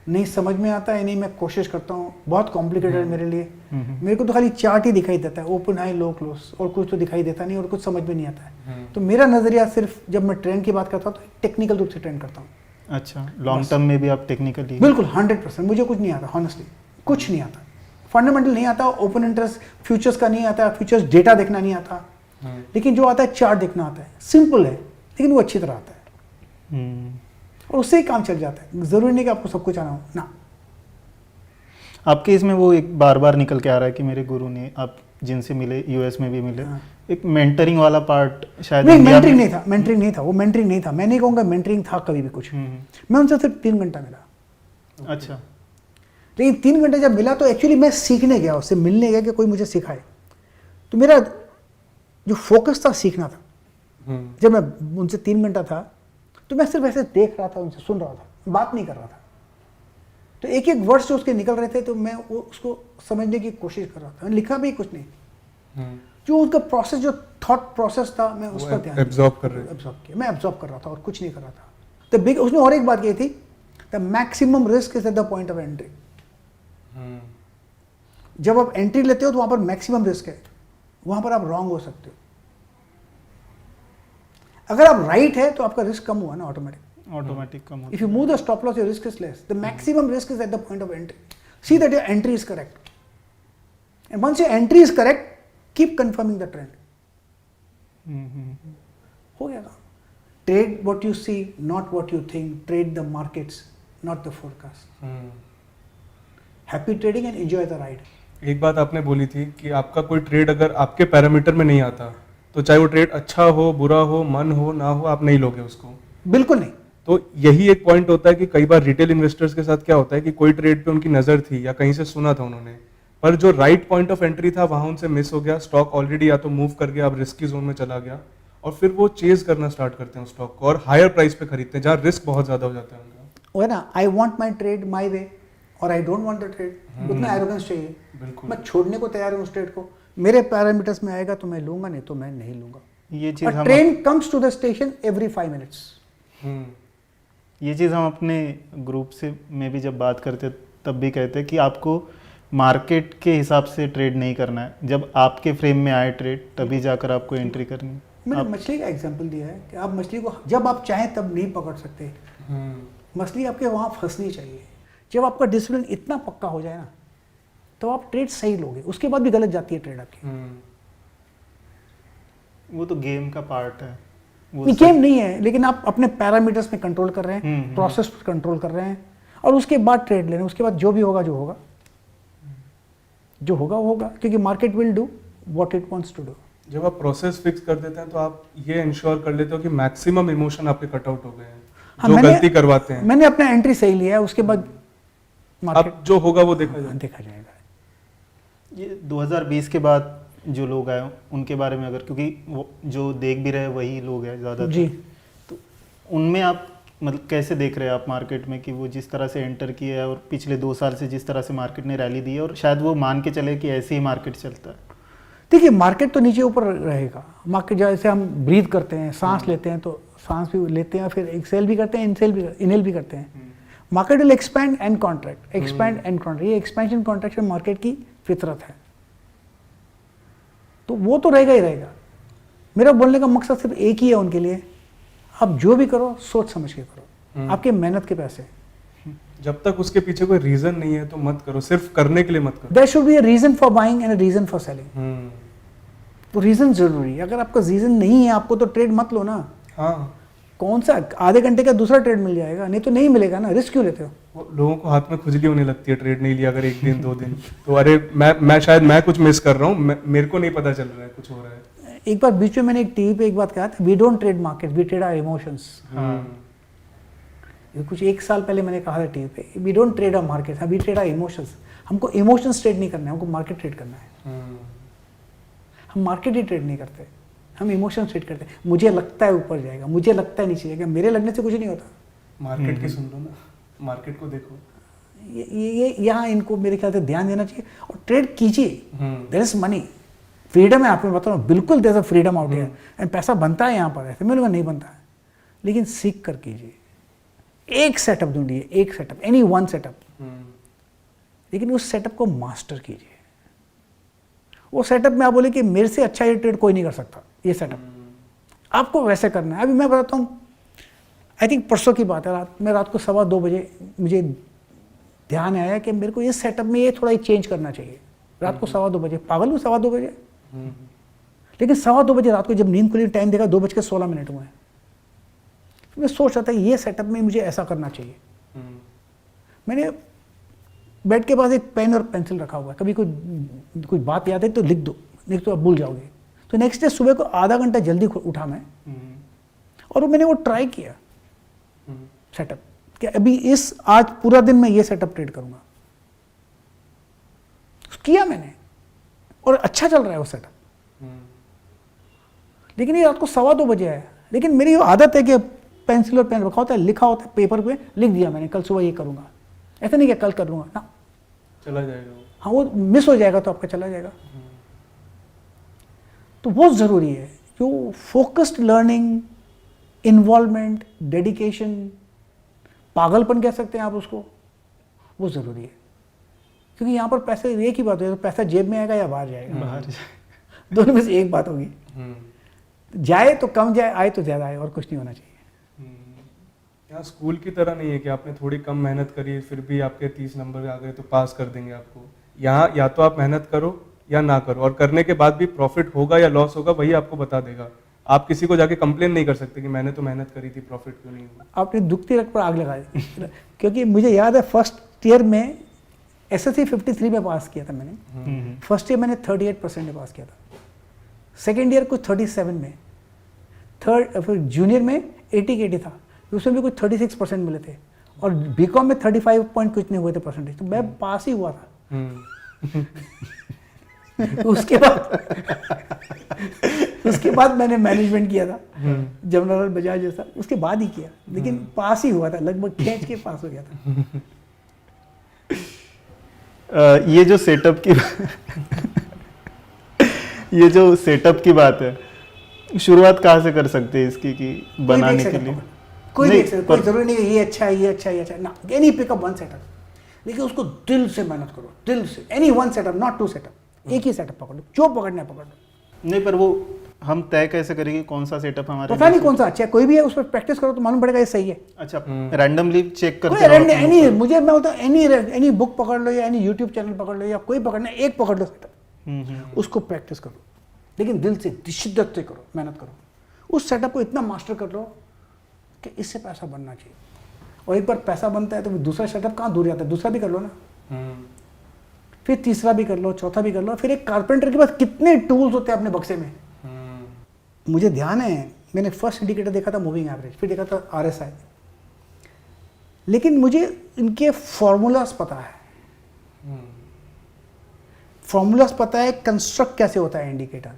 नहीं समझ में आता है, नहीं मैं कोशिश करता हूँ, बहुत कॉम्प्लिकेटेड है मेरे लिए। मेरे को तो खाली चार्ट ही दिखाई देता है, ओपन हाई लो क्लोज, और कुछ तो दिखाई देता नहीं और कुछ समझ में नहीं आता है। तो मेरा नजरिया सिर्फ जब मैं ट्रेंड की बात करता हूँ तो टेक्निकल रूप से ट्रेंड करता हूँ। अच्छा, लॉन्ग टर्म में भी आप टेक्निकली? बिल्कुल 100%। मुझे कुछ नहीं आता, हॉनेस्टली कुछ नहीं आता, फंडामेंटल नहीं आता, ओपन इंटरेस्ट फ्यूचर्स का नहीं आता, फ्यूचर्स डेटा देखना नहीं आता, लेकिन जो आता है चार्ट देखना आता है। सिंपल है लेकिन वो अच्छी तरह आता है और उससे ही काम चल जाता है। जरूरी नहीं कि आपको सब कुछ आना हो ना। आपके इसमें वो एक बार बार निकल के आ रहा है कि मेरे गुरु ने, आप जिनसे मिले यूएस में भी मिले, एक मेंटरिंग वाला पार्ट शायद नहीं, इंडिया मेंटरिंग में- नहीं था, मेंटरिंग नहीं था, वो मेंटरिंग नहीं था। मैं नहीं कहूँगा मेंटरिंग था कभी भी कुछ। मैं उनसे सिर्फ 3 घंटा मिला। अच्छा, लेकिन 3 घंटे जब मिला तो एक्चुअली मैं सीखने गया, उससे मिलने गया कि कोई मुझे सिखाए। तो मेरा जो फोकस था सीखना था। जब मैं उनसे 3 घंटा था तो मैं सिर्फ ऐसे देख रहा था, उनसे सुन रहा था, बात नहीं कर रहा था। तो एक एक वर्ड्स जो उसके निकल रहे थे तो मैं वो उसको समझने की कोशिश कर रहा था। मैं लिखा भी कुछ नहीं, जो उनका प्रोसेस, जो थॉट प्रोसेस था, मैं उस पर ध्यान एब्जॉर्ब कर रहे थे। एब्जॉर्ब किया, मैं एब्जॉर्ब कर रहा था और कुछ नहीं कर रहा था। तो बिग उसने और एक बात कही थी, the maximum risk is at the point of entry. जब आप एंट्री लेते हो तो वहां पर मैक्सिमम रिस्क है, वहां पर आप रॉन्ग हो सकते हो। अगर आप राइट है तो आपका रिस्क कम हुआ ना automatic come If you move the stop loss, your risk is less. The maximum risk is at the point of entry. See that your entry is correct. And once your entry is correct, keep confirming the trend. हो गया काम. Trade what you see, not what you think. Trade the markets, not the forecast. Happy trading and enjoy the ride. एक बात आपने बोली थी कि आपका कोई ट्रेड अगर आपके पैरामीटर में नहीं आता तो चाहे वो ट्रेड अच्छा हो, बुरा हो, मन हो, ना हो, आप नहीं लोगे उसको। बिल्कुल नहीं. तो यही एक पॉइंट होता है कि कई बार रिटेल इन्वेस्टर्स के साथ क्या होता है कि कोई ट्रेड पे उनकी नजर थी या कहीं से सुना था उन्होंने, पर जो राइट पॉइंट ऑफ एंट्री था वहां उनसे मिस हो गया, स्टॉक ऑलरेडी या तो मूव कर गया, अब रिस्की जोन में चला गया, और फिर वो चेज करना स्टार्ट करते हैं उस स्टॉक को और हायर प्राइस पे खरीदते हैं जहाँ रिस्क बहुत ज्यादा हो जाता है उनका। वो है ना, आई वॉन्ट माई ट्रेड माई वे और I don't want the trade, उतना एरोगेंस चाहिए। बिल्कुल। मैं छोड़ने को तैयार हूँ उस ट्रेड को, मेरे पैरामीटर्स में आएगा तो मैं लूंगा, नहीं तो मैं नहीं लूंगा। ये चीज़ हम train comes to the station every 5 minutes. ये चीज़ हम अपने ग्रुप से में भी जब बात करते तब भी कहते हैं कि आपको मार्केट के हिसाब से ट्रेड नहीं करना है, जब आपके फ्रेम में आए ट्रेड तभी जाकर आपको एंट्री करनी है। मैंने मछली का एग्जांपल दिया है कि आप मछली को जब आप चाहें तब नहीं पकड़ सकते, मछली आपके वहाँ फंसनी चाहिए। जब आपका डिसिप्लिन इतना पक्का हो जाए ना तो आप ट्रेड सही लोगे, उसके बाद भी गलत जाती है ट्रेड आपकी। वो तो गेम का पार्ट है, वो ये गेम नहीं है, लेकिन आप अपने पैरामीटर्स में कंट्रोल कर रहे हैं, प्रोसेस पर कंट्रोल कर रहे हैं और उसके बाद ट्रेड ले रहे हैं। उसके बाद जो भी होगा जो होगा जो होगा वो होगा, क्योंकि market will do what it wants to do. जब आप प्रोसेस फिक्स कर देते हैं तो आप ये इंश्योर कर लेते हो कि मैक्सिमम इमोशन आपके कट आउट हो गए हैं, हाँ, जो गलती करवाते हैं। मैंने अपना एंट्री सही लिया है, उसके बाद मार्केट अब जो होगा वो देखा जाएगा। देखा जाएगा। ये 2020 के बाद जो लोग आए उनके बारे में अगर, क्योंकि वो जो देख भी रहे वही लोग हैं ज़्यादातर, जी, तो उनमें आप मतलब कैसे देख रहे हैं आप मार्केट में कि वो जिस तरह से एंटर किए है और पिछले 2 साल से जिस तरह से मार्केट ने रैली दी है, और शायद वो मान के चले कि ऐसे ही मार्केट चलता है। देखिए मार्केट तो नीचे ऊपर रहेगा। मार्केट जैसे हम ब्रीथ करते हैं, सांस लेते हैं तो सांस भी लेते हैं, फिर एक्सेल भी करते हैं, इनहेल भी करते हैं। Market will expand and contract, expand and contract, ये एक्सपेंशन कॉन्ट्रैक्शन मार्केट की फितरत है, तो वो तो रहेगा ही रहेगा। मेरा बोलने का मकसद सिर्फ एक ही है उनके लिए, आप जो भी करो सोच समझ के करो, आपके मेहनत के पैसे। जब तक उसके पीछे कोई रीजन नहीं है तो मत करो, सिर्फ करने के लिए मत करो। There should be a reason for buying and a reason for selling. तो रीजन जरूरी है, अगर आपका रीजन नहीं है आपको तो ट्रेड मत लो ना। हाँ, कौन सा आधे घंटे का दूसरा ट्रेड मिल जाएगा, नहीं तो नहीं मिलेगा ना, रिस्क क्यों लेते हो? वो लोगों को हाथ में खुजली होने लगती है ट्रेड नहीं लिया अगर 1 दिन 2 दिन तो अरे मैं शायद मैं कुछ मिस कर रहा हूँ, मेरे को नहीं पता चल रहा है कुछ हो रहा है। एक बार बीच में मैंने एक टीवी पे एक बात कहा था, we don't trade market, we trade our emotions. ये कुछ 1 साल पहले मैंने कहा था टीवी पे, we don't trade our market, we trade our emotions. हमको इमोशंस ट्रेड नहीं करना है, हमको मार्केट ट्रेड करना है। हम मार्केट ही ट्रेड नहीं करते, हम इमोशंस ट्रेड करते हैं। मुझे लगता है ऊपर जाएगा, मुझे लगता है नीचे जाएगा, मेरे लगने से कुछ नहीं होता। मार्केट की सुन लो ना, मार्केट को देखो। ये यहाँ इनको मेरे ख्याल से ध्यान देना चाहिए और ट्रेड कीजिए। देयर इज मनी, फ्रीडम है, आप में बता रहा हूँ, बिल्कुल there is a freedom out here and पैसा बनता है यहाँ पर, ऐसे मेरे को नहीं बनता है, लेकिन सीख कर कीजिए। एक सेटअप ढूंढिए, एक सेटअप, एनी वन सेटअप, लेकिन उस सेटअप को मास्टर कीजिए। वो सेटअप में आप बोले कि मेरे से अच्छा ये ट्रेड कोई नहीं कर सकता, ये सेटअप आपको वैसे करना है। अभी मैं बताता हूँ, आई थिंक परसों की बात है, रात को 2:15 बजे मुझे ध्यान आया कि मेरे को इस सेटअप में ये थोड़ा ही चेंज करना चाहिए। रात को 2:15 बजे, पागल हूँ 2:15 बजे, लेकिन 2:15 बजे रात को जब नींद खुली, टाइम देखा 2:16 हुए हैं, मैं सोच रहा था ये सेटअप में मुझे ऐसा करना चाहिए। मैंने बेड के पास एक पेन और पेंसिल रखा हुआ है, कभी कोई बात याद है तो लिख दो, नहीं तो आप भूल जाओगे। तो नेक्स्ट डे सुबह को आधा घंटा जल्दी उठा मैं, और मैंने वो ट्राई किया सेटअप कि अभी आज पूरा दिन मैं ये सेटअप ट्रेड करूंगा। किया मैंने और अच्छा चल रहा है वो सेटअप। लेकिन ये रात को 2:15 बजे आया, लेकिन मेरी आदत है कि पेंसिल और पेन रखा होता है, लिखा होता है पेपर पे, लिख दिया मैंने कल सुबह ये करूंगा, ऐसा नहीं कि कल कर लूंगा ना, चला जाएगा वो। हाँ, वो मिस हो जाएगा तो आपका चला जाएगा। तो बहुत ज़रूरी है जो फोकस्ड लर्निंग, इन्वॉल्वमेंट, डेडिकेशन, पागलपन कह सकते हैं आप उसको, वो ज़रूरी है। क्योंकि यहाँ पर पैसे, एक ही बात है, तो पैसा जेब में आएगा या बाहर जाएगा, बाहर दोनों में से एक बात होगी। जाए तो कम जाए, आए तो ज़्यादा आए, और कुछ नहीं होना चाहिए। यहाँ स्कूल की तरह नहीं है कि आपने थोड़ी कम मेहनत करी फिर भी आपके 30 नंबर आ गए तो पास कर देंगे आपको। यहाँ या तो आप मेहनत करो या ना करो, और करने के बाद भी प्रॉफिट होगा या लॉस होगा वही आपको बता देगा। आप किसी को जाके कंप्लेन नहीं कर सकते कि मैंने तो मेहनत करी थी, प्रॉफिट क्यों नहीं हुआ। आपने दुखती रख पर आग लगा दी क्योंकि मुझे याद है फर्स्ट ईयर में SSC 53 में पास किया था मैंने। फर्स्ट ईयर मैंने 38% में पास किया था, सेकेंड ईयर कुछ 37 में, फिर जूनियर में 80 के 80 था, उसमें भी कुछ 36% मिले थे, और बीकॉम में 35 पॉइंट कुछ नहीं हुए थे परसेंटेज, तो मैं पास ही हुआ था। उसके बाद मैंने मैनेजमेंट किया था जनरल बजाज जैसा, उसके बाद ही किया, लेकिन पास ही हुआ था, लगभग खींच के पास हो गया था। ये जो सेटअप की ये जो सेटअप की बात है, शुरुआत कहाँ से कर सकते हैं इसकी कि बनाने के लिए? कोई देख सकता है, कोई जरूरी नहीं है ये अच्छा है, ये अच्छा है, ये अच्छा है ना, एनी पिकअप वन सेटअप, लेकिन उसको दिल से मेहनत करो, दिल से, any one setup, not 2 setup, एक ही सेटअप पकड़ लो, जो पकड़ना है पकड़ लो। नहीं, पर वो हम तय कैसे करेंगे कौन सा सेटअप हमारे पता नहीं कौन सा अच्छा है, कोई भी है उस पर प्रैक्टिस करो तो मालूम पड़ेगा ये सही है। अच्छा, रैंडमली चेक करते रहो अपने एनी, मुझे मैं बोलता हूँ एनी बुक पकड़ लो या एनी यूट्यूब चैनल पकड़ लो या कोई पकड़ना है, एक पकड़ लो सेटअप, उसको प्रैक्टिस करो, लेकिन दिल से, शिद्दत से करो, मेहनत करो, उस सेटअप को इतना मास्टर कर लो कि इससे पैसा बनना चाहिए। और एक बार पैसा बनता है तो दूसरा सेटअप कहाँ दूर जाता है, दूसरा भी कर लो ना, फिर तीसरा भी कर लो, चौथा भी कर लो, फिर एक कारपेंटर के पास कितने टूल्स होते हैं अपने बक्से में। मुझे ध्यान है मैंने फर्स्ट इंडिकेटर देखा था मूविंग एवरेज, फिर देखा था RSI, लेकिन मुझे इनके फॉर्मूलाज पता है, फॉर्मूलाज पता है कंस्ट्रक्ट कैसे होता है इंडिकेटर,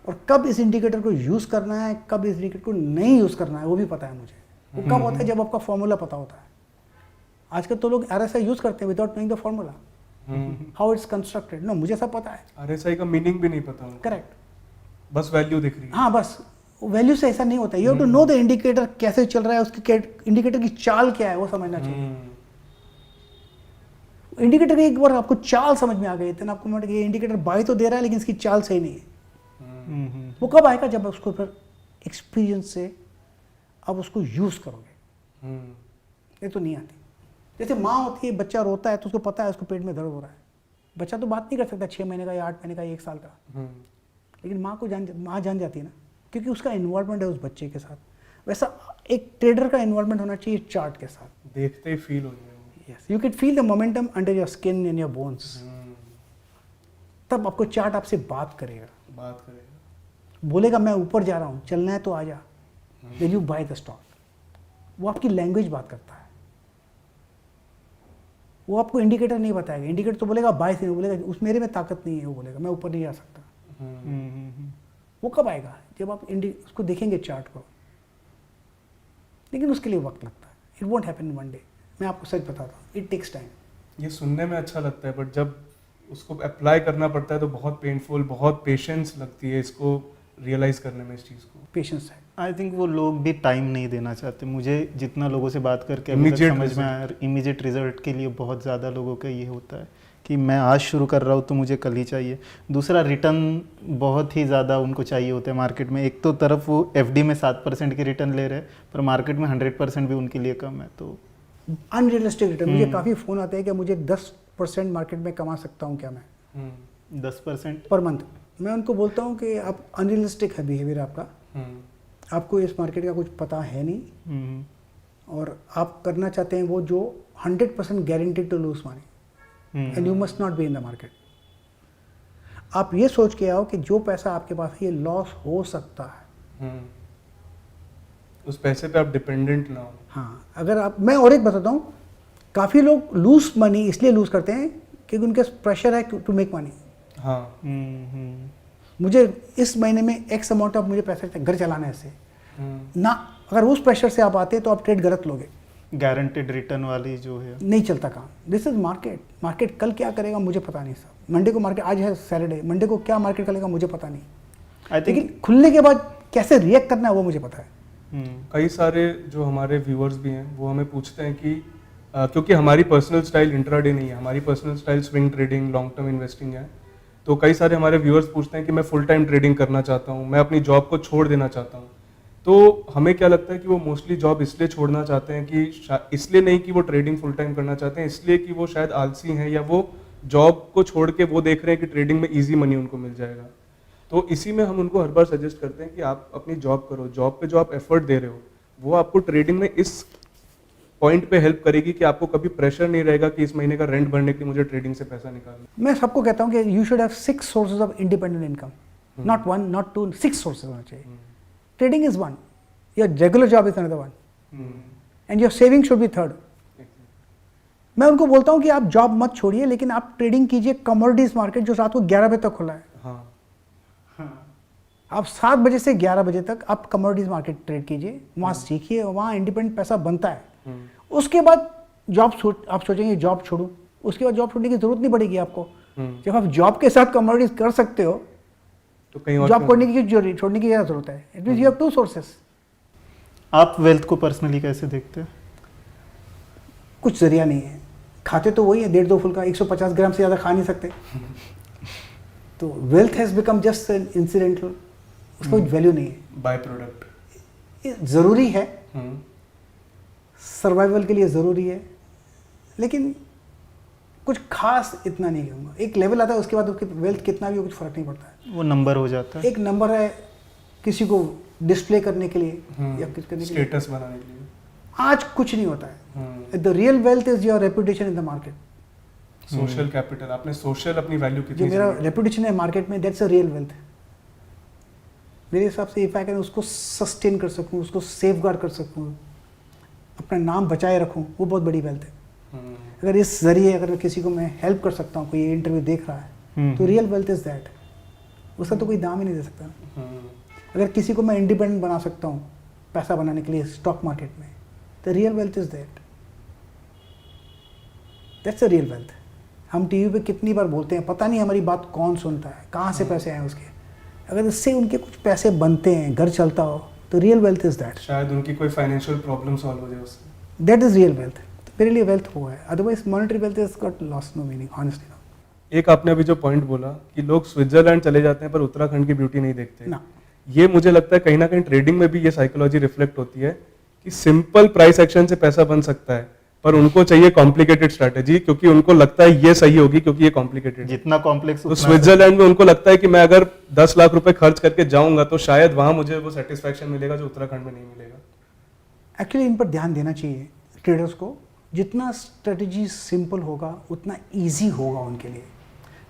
और कब इस इंडिकेटर को यूज करना है, कब इस इंडिकेटर को नहीं यूज करना है, वो भी पता है मुझे। वो कब होता है, जब आपका फॉर्मूला पता होता है। आजकल तो लोग RSI यूज करते हैं without knowing the formula, how it's constructed. No, मुझे सब पता है। RSI का मीनिंग भी नहीं पता, करेक्ट, बस वैल्यू दिख रही है। हाँ, बस वैल्यू से ऐसा नहीं होता, you have to know the indicator कैसे चल रहा है, उसके इंडिकेटर की चाल क्या है वो समझना चाहिए। इंडिकेटर की एक बार आपको चाल समझ में आ गई तो आपको मतलब ये इंडिकेटर बाई तो दे रहा है लेकिन इसकी चाल सही नहीं है। वो कब आएगा? जब उसको फिर एक्सपीरियंस से आप उसको यूज करोगे। ये तो नहीं आती। जैसे माँ होती है, बच्चा रोता है तो उसको पता है उसको पेट में दर्द हो रहा है, बच्चा तो बात नहीं कर सकता 6 महीने का या 8 महीने का या 1 साल का, लेकिन माँ जान जाती है ना, क्योंकि उसका इन्वॉल्वमेंट है उस बच्चे के साथ। वैसा एक ट्रेडर का इन्वॉल्वमेंट होना चाहिए चार्ट के साथ, देखते ही फील हो जाएगा। Yes, you can feel the momentum under your skin in your bones, तब आपको चार्ट आपसे बात करेगा, बोलेगा मैं ऊपर जा रहा हूँ, चलना है तो आ जा, then you buy the stock. वो आपकी लैंग्वेज बात करता है, वो आपको इंडिकेटर नहीं बताएगा। इंडिकेटर तो बोलेगा बाय से, बोलेगा उस मेरे में ताकत नहीं है, वो बोलेगा मैं ऊपर नहीं जा सकता। वो कब आएगा? जब आप उसको देखेंगे चार्ट को, लेकिन उसके लिए वक्त लगता है। It won't happen in one day, मैं आपको सच बताता हूँ, इट टेक्स टाइम। ये सुनने में अच्छा लगता है बट जब उसको अप्लाई करना पड़ता है तो बहुत पेनफुल, बहुत पेशेंस लगती है इसको रियलाइज करने में, इस चीज़ को। पेशेंस है। आई थिंक वो लोग भी टाइम नहीं देना चाहते। मुझे जितना लोगों से बात करके अभी तक Immediate समझ में आया, इमीडिएट रिजल्ट के लिए बहुत ज़्यादा लोगों का ये होता है कि मैं आज शुरू कर रहा हूँ तो मुझे कल ही चाहिए। दूसरा, रिटर्न बहुत ही ज़्यादा उनको चाहिए होता है मार्केट में। एक तो तरफ वो एफडी में 7% की रिटर्न ले रहे हैं, पर मार्केट में 100% भी उनके लिए कम है। तो अनरियलिस्टिक रिटर्न। मुझे काफ़ी फ़ोन आते हैं कि मुझे 10% मार्केट में कमा सकता हूँ क्या मैं 10% पर मंथ। मैं उनको बोलता हूँ कि आप अनरियलिस्टिक है बिहेवियर आपका, आपको इस मार्केट का कुछ पता है नहीं, और आप करना चाहते हैं वो जो 100% guaranteed to lose money, and you must not be in the market. आप ये सोच के आओ कि जो पैसा आपके पास है ये लॉस हो सकता है, उस पैसे पे आप डिपेंडेंट ना हो। हाँ, अगर आप, मैं और एक बताता हूँ, काफ़ी लोग लूज मनी इसलिए लूज करते हैं क्योंकि उनके प्रेशर है टू मेक मनी। हाँ। मुझे इस महीने में एक्स अमाउंट ऑफ मुझे पैसा घर चलाना है इससे ना, अगर उस प्रेशर से आप आते तो आप ट्रेड गलत लोगे। गारंटेड रिटर्न वाली जो है नहीं चलता काम। This is market. मार्केट कल क्या करेगा मुझे पता नहीं साहब। मंडे को मार्केट, आज है सैटरडे, मंडे को क्या मार्केट करेगा मुझे पता नहीं। आई थिंक लेकिन खुलने के बाद कैसे रिएक्ट करना है वो मुझे पता है। कई सारे जो हमारे व्यूअर्स भी हैं वो हमें पूछते हैं कि क्योंकि हमारी पर्सनल स्टाइल इंट्राडे नहीं है, हमारी personal style swing trading, long term investing है। तो कई सारे हमारे व्यूअर्स पूछते हैं कि मैं फुल टाइम ट्रेडिंग करना चाहता हूँ, मैं अपनी जॉब को छोड़ देना चाहता हूँ। तो हमें क्या लगता है कि वो मोस्टली जॉब इसलिए छोड़ना चाहते हैं कि इसलिए नहीं कि वो ट्रेडिंग फुल टाइम करना चाहते हैं, इसलिए कि वो शायद आलसी हैं या वो जॉब को छोड़ के वो देख रहे हैं कि ट्रेडिंग में ईजी मनी उनको मिल जाएगा। तो इसी में हम उनको हर बार सजेस्ट करते हैं कि आप अपनी जॉब करो, जॉब पे जो आप एफर्ट दे रहे हो वो आपको ट्रेडिंग में इस पॉइंट पे हेल्प करेगी कि आपको कभी प्रेशर नहीं रहेगा कि इस महीने का रेंट भरने के लिए मुझे ट्रेडिंग से पैसा निकालना। मैं सबको कहता हूँ कि you should have 6 sources of independent income, not 1 not 2, 6 sources होना चाहिए। Trading is 1, your regular job is another 1, and your saving should be 3rd। मैं उनको बोलता हूँ कि आप जॉब मत छोड़िए, लेकिन आप ट्रेडिंग कीजिए कमोडिटीज मार्केट जो रात को 11 बजे तक खुला है। हाँ। आप 7 बजे से 11 बजे तक आप कमोडिटीज मार्केट ट्रेड कीजिए, वहाँ सीखिए, वहाँ इंडिपेंडेंट पैसा बनता है। उसके बाद जॉब आप सोचेंगे जॉब छोड़ूं, उसके बाद जॉब छोड़ने की जरूरत नहीं पड़ेगी आपको। जब आप जॉब के साथ कमोडिटीज कर सकते हो तो कहीं और जॉब छोड़ने की क्या जरूरत है? It means you have 2 sources. आप वेल्थ को पर्सनली कैसे देखते हैं? कुछ जरिया नहीं है, खाते तो वही है 1.5-2 फुल का, 150 ग्राम से ज़्यादा खा नहीं सकते। तो wealth has become just incidental, उसका कुछ वैल्यू नहीं है। बाय प्रोडक्ट ज़रूरी है, सर्वाइवल के लिए ज़रूरी है, लेकिन कुछ खास इतना नहीं कहूँगा। एक लेवल आता है उसके बाद उसकी वेल्थ कितना भी हो कुछ फ़र्क नहीं पड़ता है, वो नंबर हो जाता है। एक नंबर है किसी को डिस्प्ले करने के लिए या कुछ करने के लिए, स्टेटस बनाने के लिए। आज कुछ नहीं होता है। The real wealth is your reputation in the market. Social capital, आपने सोशल अपनी वैल्यू जो कितनी मेरा चाहिए? रेपुटेशन है मार्केट में, दैट्स अ रियल वेल्थ। मेरे हिसाब से इफ आई कैन उसको सस्टेन कर सकूं, उसको सेफगार्ड कर सकूं, अपना नाम बचाए रखूं, वो बहुत बड़ी वेल्थ है। अगर इस जरिए अगर किसी को मैं हेल्प कर सकता हूँ, कोई ये इंटरव्यू देख रहा है, तो रियल वेल्थ इज दैट। उसका तो कोई दाम ही नहीं दे सकता। अगर किसी को मैं इंडिपेंडेंट बना सकता हूँ पैसा बनाने के लिए स्टॉक मार्केट में, the real wealth is that, that's a real wealth. हम टीवी पे कितनी बार बोलते हैं, पता नहीं हमारी बात कौन सुनता है, कहाँ से पैसे आए उसके। अगर इससे उनके कुछ पैसे बनते हैं, घर चलता हो, तो रियल वेल्थ इज दैट। शायद उनकी कोई फाइनेंशियल प्रॉब्लम सॉल्व हो जाए उससे। That is real wealth. तो मेरे लिए वेल्थ हुआ है, otherwise monetary wealth is got lost no meaning honestly. एक आपने अभी जो पॉइंट बोला कि लोग स्विट्जरलैंड चले जाते हैं पर उत्तराखंड की ब्यूटी नहीं देखते, ना ये मुझे लगता है कहीं ना कहीं ट्रेडिंग में भी ये साइकोलॉजी रिफ्लेक्ट होती है कि सिंपल प्राइस एक्शन से पैसा बन सकता है, पर उनको चाहिए कॉम्प्लिकेटेड स्ट्रैटेजी, क्योंकि उनको लगता है ये सही होगी क्योंकि ये कॉम्प्लिकेटेड है। जितना कॉम्प्लेक्स तो स्विट्जरलैंड में उनको लगता है कि मैं अगर 10 लाख रुपए खर्च करके जाऊंगा तो शायद वहां मुझे वो सेटिस्फैक्शन मिलेगा जो उत्तराखंड में नहीं मिलेगा। एक्चुअली इन पर ध्यान देना चाहिए ट्रेडर्स को। जितना स्ट्रेटजी सिंपल होगा उतना ईजी होगा उनके लिए।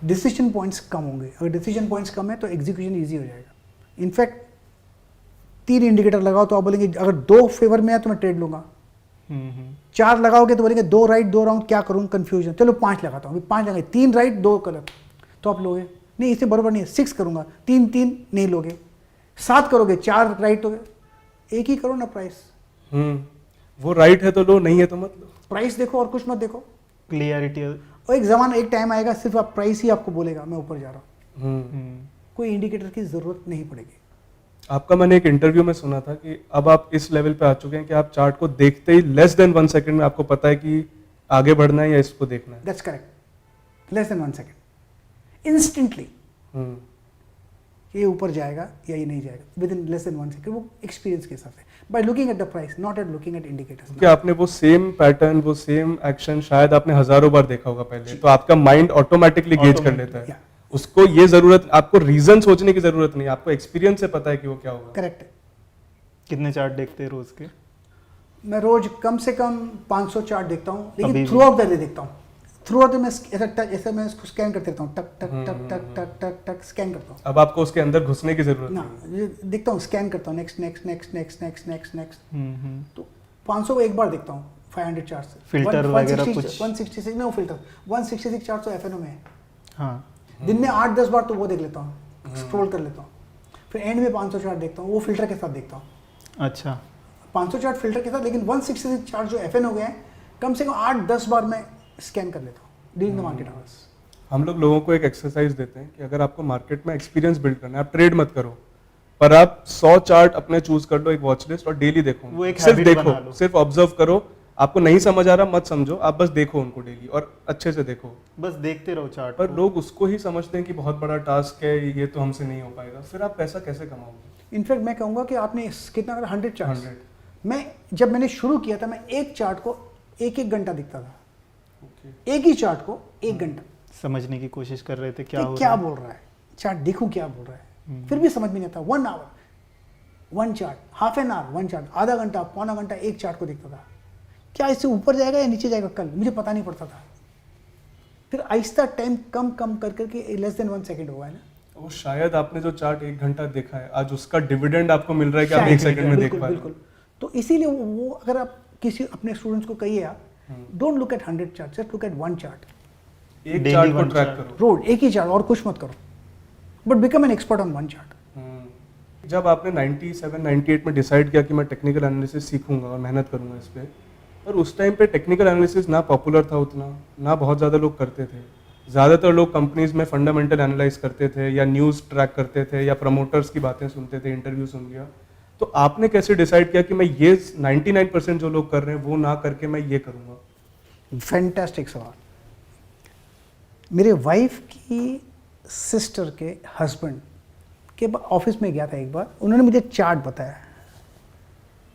डिसीजन पॉइंट्स कम होंगे, अगर डिसीजन पॉइंट्स कम है तो एग्जीक्यूशन ईजी हो जाएगा। इनफैक्ट 3 इंडिकेटर लगाओ तो आप बोलेंगे अगर 2 फेवर में है तो मैं ट्रेड लूंगा, 4 लगाओगे तो बोलेंगे 2 राइट 2 रॉन्ग, क्या करूँ कंफ्यूजन, चलो 5 लगाता हूँ, 5 लगाए, 3 राइट 2 गलत, तो आप लोगे नहीं, इससे बराबर नहीं है, 6 करूँगा, 3 नहीं लोगे, 7 करोगे, 4 राइट हो गए। एक ही करो ना प्राइस। वो राइट है तो लो, नहीं है तो मत लो। प्राइस देखो और कुछ मत देखो। क्लियरिटी। और एक टाइम आएगा सिर्फ आप प्राइस ही आपको बोलेगा मैं ऊपर जा रहा हूँ, कोई इंडिकेटर की जरूरत नहीं पड़ेगी। आपका मैंने एक इंटरव्यू में सुना था कि अब आप इस लेवल पे आ चुके हैं कि आप चार्ट को देखते ही लेस देन 1 सेकंड में आपको पता है कि आगे बढ़ना है या इसको देखना है। That's correct. Less than 1 second instantly ये ऊपर जाएगा या ये नहीं जाएगा with in less than 1 second. वो एक्सपीरियंस के हिसाब से, by looking at the price, not at looking at indicators. कि आपने वो सेम पैटर्न, वो सेम एक्शन शायद आपने हजारों बार देखा होगा पहले, तो आपका माइंड ऑटोमेटिकली गेज कर लेता है। उसको ये जरूरत, आपको रीजन सोचने की जरूरत नहीं, आपको एक्सपीरियंस से पता है कि वो क्या होगा। करेक्ट है। कितने चार्ट देखते हैं रोज के? मैं रोज कम से कम 500 चार्ट देखता हूँ, लेकिन अभी थ्रू आउट द डे देखता हूँ। थ्रू आउट मैं ऐसा मैं इसको स्कैन करते रहता हूँ, टक टक टक टक टक टक टक स्कैन करता हूँ। अब आपको उसके अंदर घुसने की जरूरत ना नहीं। ये देखता हूँ, स्कैन करता हूँ, next next next next next next next. तो 500 को एक बार देखता हूँ 500 चार्ट से। फिल्टर वगैरह कुछ? 166 नो फिल्टर, 166 चार्ट तो एफएनओ में है। हाँ, दिन में 8-10 बार तो वो देख लेता हूँ, स्क्रॉल कर लेता हूँ, फिर एंड में 500 चार्ट देखता हूँ, वो फिल्टर के साथ देखता हूँ। अच्छा, 500 चार्ट फिल्टर के साथ, लेकिन 166 चार्ट जो एफएन हो गए हैं कम से कम 8-10 बार मैं स्कैन कर लेता हूँ ड्यूरिंग द मार्केट आवर्स। हम लोग लोगों को एक एक्सरसाइज देते हैं कि अगर आपको मार्केट में एक्सपीरियंस बिल्ड करना है, आप ट्रेड मत करो, पर आप 100 चार्ट अपने चूज कर लो, एक वॉच लिस्ट, और डेली देखो, वो एक सिर्फ habit बना लो। देखो, सिर्फ ऑब्जर्व करो। आपको नहीं समझ आ रहा मत समझो, आप बस देखो उनको डेली और अच्छे से देखो। बस देखते रहो चार्ट पर को। लोग उसको ही समझते हैं कि बहुत बड़ा टास्क है, ये तो हमसे नहीं हो पाएगा, फिर आप पैसा कैसे कमाओगे? इनफैक्ट मैं कहूँगा कि आपने कितना करा 100 चार्ट। 100। मैं जब मैंने शुरू किया था, मैं एक चार्ट को 1-1 घंटा दिखता था, एक ही चार्ट को 1 घंटा समझने की कोशिश कर रहे थे क्या हो क्या रहा है। बोल रहा है, चार्ट देखूं क्या बोल रहा है, फिर भी समझ में नहीं आता। 1 hour 1 chart, half an hour 1 chart, आधा घंटा पौना घंटा एक चार्ट को देखता था। क्या इससे ऊपर जाएगा या नीचे जाएगा कल, मुझे पता नहीं पड़ता था। फिर आहिस्ता टाइम कम कम कर करके लेस देन 1 सेकंड हुआ है ना। वो शायद आपने जो चार्ट 1 घंटा देखा है, आज उसका डिविडेंड आपको मिल रहा है कि आप 1 सेकंड में देख पा रहे हो। बिल्कुल। तो इसीलिए वो अगर आप किसी अपने स्टूडेंट्स को कहिए, आप don't look at 100 chart, just look at 1 chart, एक Daily चार्ट को one ट्रैक chart। करो। रोड एक ही चार्ट और कुछ मत करो, but become an expert on 1 chart. जब आपने 97-98 में डिसाइड किया कि मैं टेक्निकल एनालिसिस सीखूंगा और मेहनत करूंगा इस पे, पर उस टाइम पे टेक्निकल एनालिसिस ना पॉपुलर था उतना, ना बहुत ज़्यादा लोग करते थे। ज़्यादातर लोग कंपनीज में फंडामेंटल एनालाइज करते थे या न्यूज़ ट्रैक करते थे या प्रमोटर्स की बातें सुनते थे, इंटरव्यू सुन लिया। तो आपने कैसे डिसाइड किया कि मैं ये 99% जो लोग कर रहे हैं वो ना करके मैं ये करूँगा? फैंटास्टिक सवाल। मेरे वाइफ की सिस्टर के हस्बैंड के ऑफिस में गया था एक बार, उन्होंने मुझे चार्ट बताया,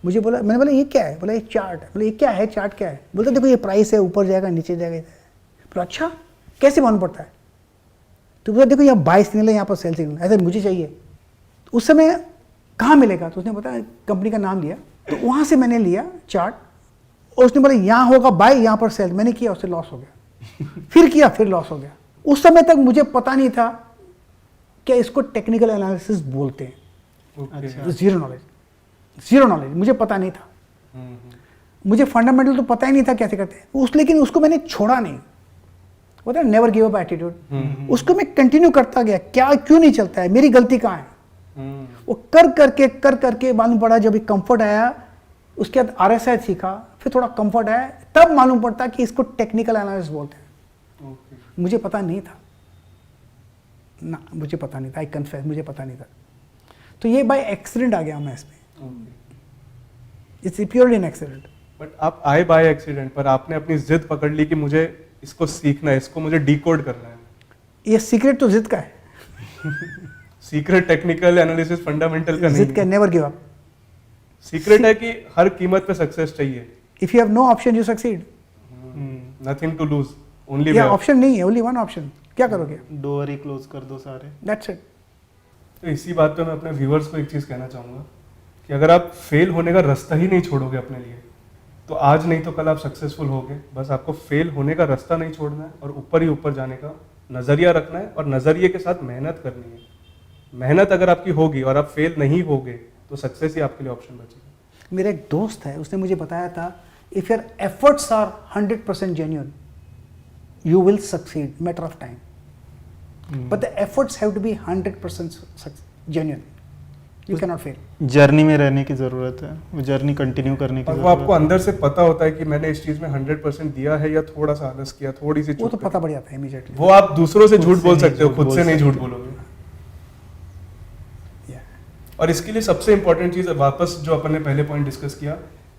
मुझे बोला, मैंने बोला ये क्या है, बोला ये चार्ट है। बोला ये क्या है, चार्ट क्या है? बोलता देखो ये प्राइस है, ऊपर जाएगा नीचे जाएगा। बोला अच्छा कैसे मालूम पड़ता है? तो बोला देखो यहाँ बाय सिग्नल है, यहाँ पर सेल सिग्नल, ऐसे मुझे चाहिए। तो उस समय कहाँ मिलेगा? तो उसने बताया, कंपनी का नाम लिया, तो वहाँ से मैंने लिया चार्ट, और उसने बोला यहाँ होगा बाय, यहाँ पर सेल। मैंने किया, उससे लॉस हो गया। फिर किया, फिर लॉस हो गया। उस समय तक मुझे पता नहीं था कि इसको टेक्निकल एनालिसिस बोलते हैं। अच्छा। जीरो नॉलेज, मुझे पता नहीं था। मुझे फंडामेंटल तो पता ही नहीं था कैसे करते हैं लेकिन उसको मैंने छोड़ा नहीं, होता है नेवर गिव अप एटीट्यूड। उसको मैं कंटिन्यू करता गया, क्या क्यों नहीं चलता है, मेरी गलती कहाँ है। वो कर करके मालूम पड़ा, जब एक कंफर्ट आया, उसके बाद RSI सीखा, फिर थोड़ा कंफर्ट आया, तब मालूम पड़ता कि इसको टेक्निकल एनालिसिस बोलते हैं। मुझे पता नहीं था। ना मुझे पता नहीं था, आई कन्फेस, मुझे पता नहीं था। तो ये बाय एक्सीडेंट आ गया मैं इसमें, it's purely an accident. But आप आए बाय एक्सीडेंट, पर आपने अपनी जिद पकड़ ली कि मुझे इसको सीखना है, इसको मुझे डिकोड करना है। ये सीक्रेट तो जिद का है, सीक्रेट टेक्निकल एनालिसिस फंडामेंटल का जिद का नहीं, नेवर गिव अप। सीक्रेट है कि हर कीमत पे सक्सेस चाहिए। If you have no option you succeed. Nothing to lose, only ये ऑप्शन नहीं है, ओनली वन ऑप्शन, क्या करोगे? डोर ही क्लोज कर दो सारे। That's it. तो इसी बात पे मैं अपने व्यूअर्स को एक चीज कहना चाहूंगा कि अगर आप फेल होने का रास्ता ही नहीं छोड़ोगे अपने लिए, तो आज नहीं तो कल आप सक्सेसफुल होगे। बस आपको फेल होने का रास्ता नहीं छोड़ना है और ऊपर ही ऊपर जाने का नजरिया रखना है, और नजरिए के साथ मेहनत करनी है। मेहनत अगर आपकी होगी और आप फेल नहीं होगे तो सक्सेस ही आपके लिए ऑप्शन बचेगा। मेरा एक दोस्त है, उसने मुझे बताया था, if your efforts are 100% genuine you will succeed, matter of time, but the efforts have to be 100% genuine, you can not fail. Journey में रहने की ज़रूरत है, वो जर्नी कंटिन्यू करने की और वो ज़रूरत आपको अंदर से पता होता है कि मैंने इस चीज में 100% दिया है या थोड़ा सा आलस किया, थोड़ी सी वो चूक तो कर। पता पड़ जाता है इमीडिएटली। वो आप दूसरों से खुद झूठ से बोल नहीं सकते हो, झूठ खुद बोल से नहीं झूठ सकते। बोलोगे। और इसके लिए सबसे इंपॉर्टेंट चीज, वापस जो अपन ने पहले पॉइंट डिस्कस किया,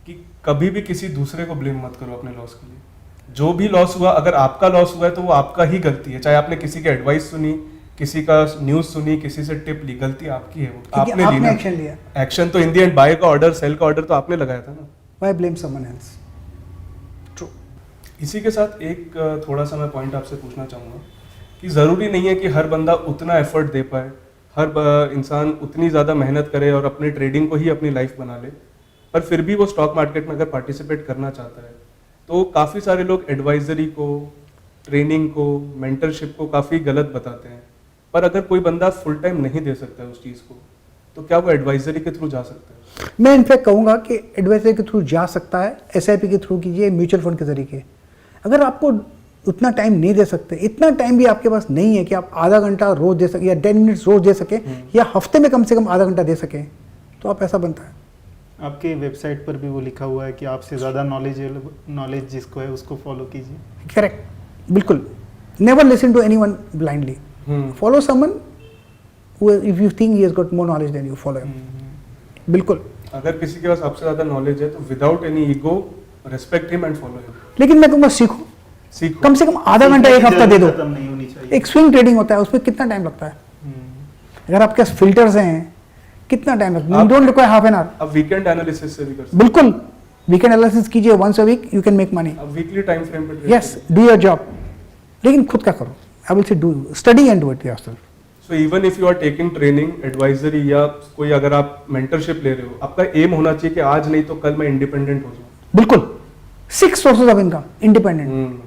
कि कभी भी किसी दूसरे को ब्लेम मत करो अपने लॉस के लिए। जो भी लॉस हुआ, अगर आपका लॉस हुआ है तो वो आपका ही गलती है। चाहे आपने किसी की एडवाइस सुनी, किसी का न्यूज सुनी, किसी से टिप ली, गलती आपकी है, वो क्योंकि आपने ली आपने ना। एक्शन लिया। एक्शन तो इन दी एंड बाय का ऑर्डर, सेल का ऑर्डर तो आपने लगाया था ना। Why blame someone else? True. इसी के साथ एक थोड़ा सा मैं पॉइंट आपसे पूछना चाहूँगा कि ज़रूरी नहीं है कि हर बंदा उतना एफर्ट दे पाए, हर इंसान उतनी ज़्यादा मेहनत करे और अपने ट्रेडिंग को ही अपनी लाइफ बना ले, पर फिर भी वो स्टॉक मार्केट में अगर पार्टिसिपेट करना चाहता है तो काफ़ी सारे लोग एडवाइजरी को, ट्रेनिंग को, मेंटरशिप को काफ़ी गलत बताते हैं। पर अगर कोई बंदा फुल टाइम नहीं दे सकता है उस चीज़ को, तो क्या वो एडवाइजरी के थ्रू जा सकता है? मैं इनफैक्ट कहूँगा कि एडवाइजरी के थ्रू जा सकता है, एसआईपी के थ्रू कीजिए, म्यूचुअल फंड के जरिए। अगर आपको उतना टाइम नहीं दे सकते, इतना टाइम भी आपके पास नहीं है कि आप आधा घंटा रोज दे सकें या 10 मिनट्स रोज दे सकें, या हफ्ते में कम से कम आधा घंटा दे सकें, तो आप ऐसा बनता है। आपकी वेबसाइट पर भी वो लिखा हुआ है कि आपसे ज़्यादा नॉलेज जिसको है उसको फॉलो कीजिए। करेक्ट, बिल्कुल। Never listen to anyone blindly, follow someone who, if you think he has got more knowledge than you, follow him. बिल्कुल। अगर किसी के पास आपसे ज़्यादा नॉलेज है तो without any ego respect him and follow him. लेकिन मैं कहूँगा सीखो, सीखो। कम से कम आधा घंटा, एक हफ्ता दे दो। खत्म नहीं होनी चाहिए। एक स्विंग ट्रेडिंग होता है, उसमें कितना टाइम लगता है? अगर आपके पास फिल्टर्स हैं, कितना टाइम लगता है? You don't require half an hour. अब वीकेंड एनालिसिस से भी कर सकते बिल्कुल, वीकेंड एनालिसिस कीजिए, once a week you can make money. हैं। अब वीकली टाइम फ्रेम पे trade yes, do your job, लेकिन खुद का करो। I will say do, study and do it yourself. So even if you are taking training, advisory या कोई अगर आप मेंटरशिप ले रहे हो, आपका एम होना चाहिए कि आज नहीं तो कल मैं इंडिपेंडेंट हो जाऊं। बिल्कुल, 6 sources of income, independent.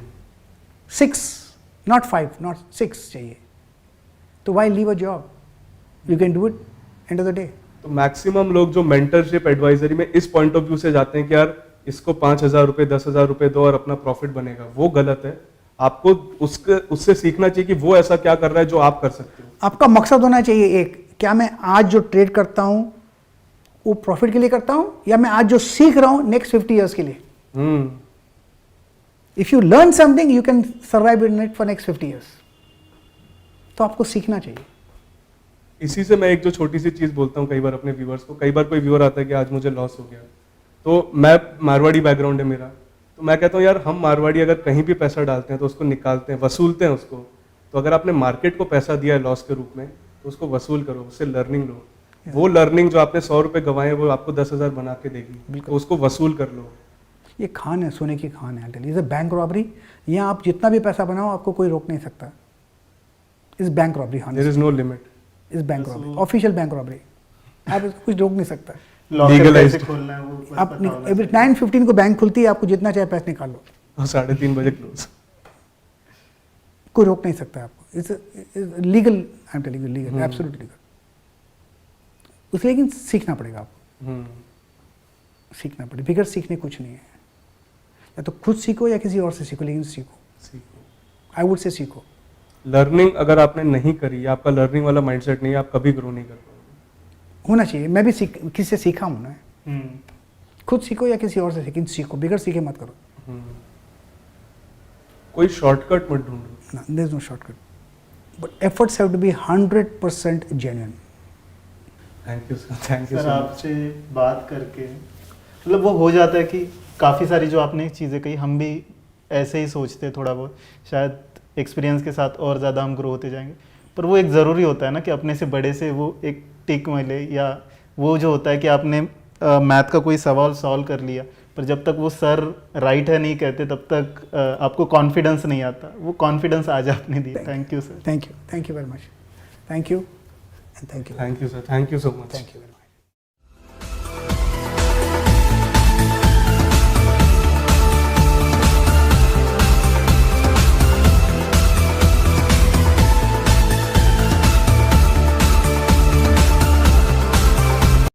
6, not 5, not 6 चाहिए। तो why leave a job? You can do it end of the day. तो मैक्सिमम लोग जो मेंटरशिप एडवाइजरी में इस पॉइंट ऑफ व्यू से जाते हैं कि यार इसको 5,000 रुपए, 10,000 रुपए दो और अपना प्रॉफिट बनेगा, वो गलत है। आपको उससे सीखना चाहिए कि वो ऐसा क्या कर रहा है जो आप कर सकते हो। आपका मकसद होना चाहिए एक, क्या मैं आज जो ट्रेड करता हूं वो प्रॉफिट के लिए करता हूं, या मैं आज जो सीख रहा हूं नेक्स्ट 50 ईयर्स के लिए। If you learn something you can survive in it for next 50 years. तो आपको सीखना चाहिए। इसी से मैं एक जो छोटी सी चीज बोलता हूँ कई बार अपने व्यूअर्स को, कई बार कोई व्यूअर आता है कि आज मुझे लॉस हो गया, तो मैं मारवाड़ी बैकग्राउंड है मेरा, तो मैं कहता हूँ यार हम मारवाड़ी अगर कहीं भी पैसा डालते हैं तो उसको निकालते हैं, वसूलते हैं उसको। तो अगर आपने मार्केट को पैसा दिया है लॉस के रूप में तो उसको वसूल करो, उससे लर्निंग लो। वो लर्निंग जो आपने 100 रुपए गंवाए वो आपको 10,000 बना के देगी, तो उसको वसूल कर लो। ये खान है, सोने की खान है। ये बैंक रॉबरी, यहाँ आप जितना भी पैसा बनाओ आपको कोई रोक नहीं सकता। इस bank robbery, there is no limit. इस bank robbery, official bank robbery, आप इसको कुछ रोक नहीं सकता। लीगलाइज्ड खोलना है वो। आप 9:15 को बैंक खुलती है, आपको जितना चाहे पैसे निकाल लो, और 3:30 बजे क्लोज। कोई रोक नहीं सकता आपको। It's legal, I am telling you, legal, absolutely legal. उसे लेकिन सीखना पड़ेगा आपको, सीखना पड़ेगा। बिगड़ सीखने कुछ नहीं है, या तो खुद सीखो या किसी और से सीखो, लेकिन सीखो। आई वुड से सीखो। लर्निंग अगर आपने नहीं करी, आपका लर्निंग वाला माइंडसेट नहीं है, आप कभी ग्रो नहीं कर पाओगे। होना चाहिए। मैं भी किसी से सीखा हूँ ना। खुद सीखो या किसी और से, लेकिन सीखो, बिगड़ सीखे मत करो। कोई शॉर्टकट मत ढूंढो। There is no shortcut. but efforts have to be 100% genuine. Thank you sir, thank you sir sir. आपसे बात करके मतलब वो हो जाता है कि काफ़ी सारी जो आपने चीज़ें कही हम भी ऐसे ही सोचते हैं थोड़ा बहुत, शायद एक्सपीरियंस के साथ और ज़्यादा हम ग्रो होते जाएंगे, पर वो एक ज़रूरी होता है ना कि अपने से बड़े से वो एक टिक मिले, या वो जो होता है कि आपने मैथ का कोई सवाल सॉल्व कर लिया, पर जब तक वो सर राइट है नहीं कहते तब तक आपको कॉन्फिडेंस नहीं आता, वो कॉन्फिडेंस आज आपने दिया। Thank you sir. Thank you very much. Thank you, and thank you. Thank you sir, thank you so much. Thank you very much.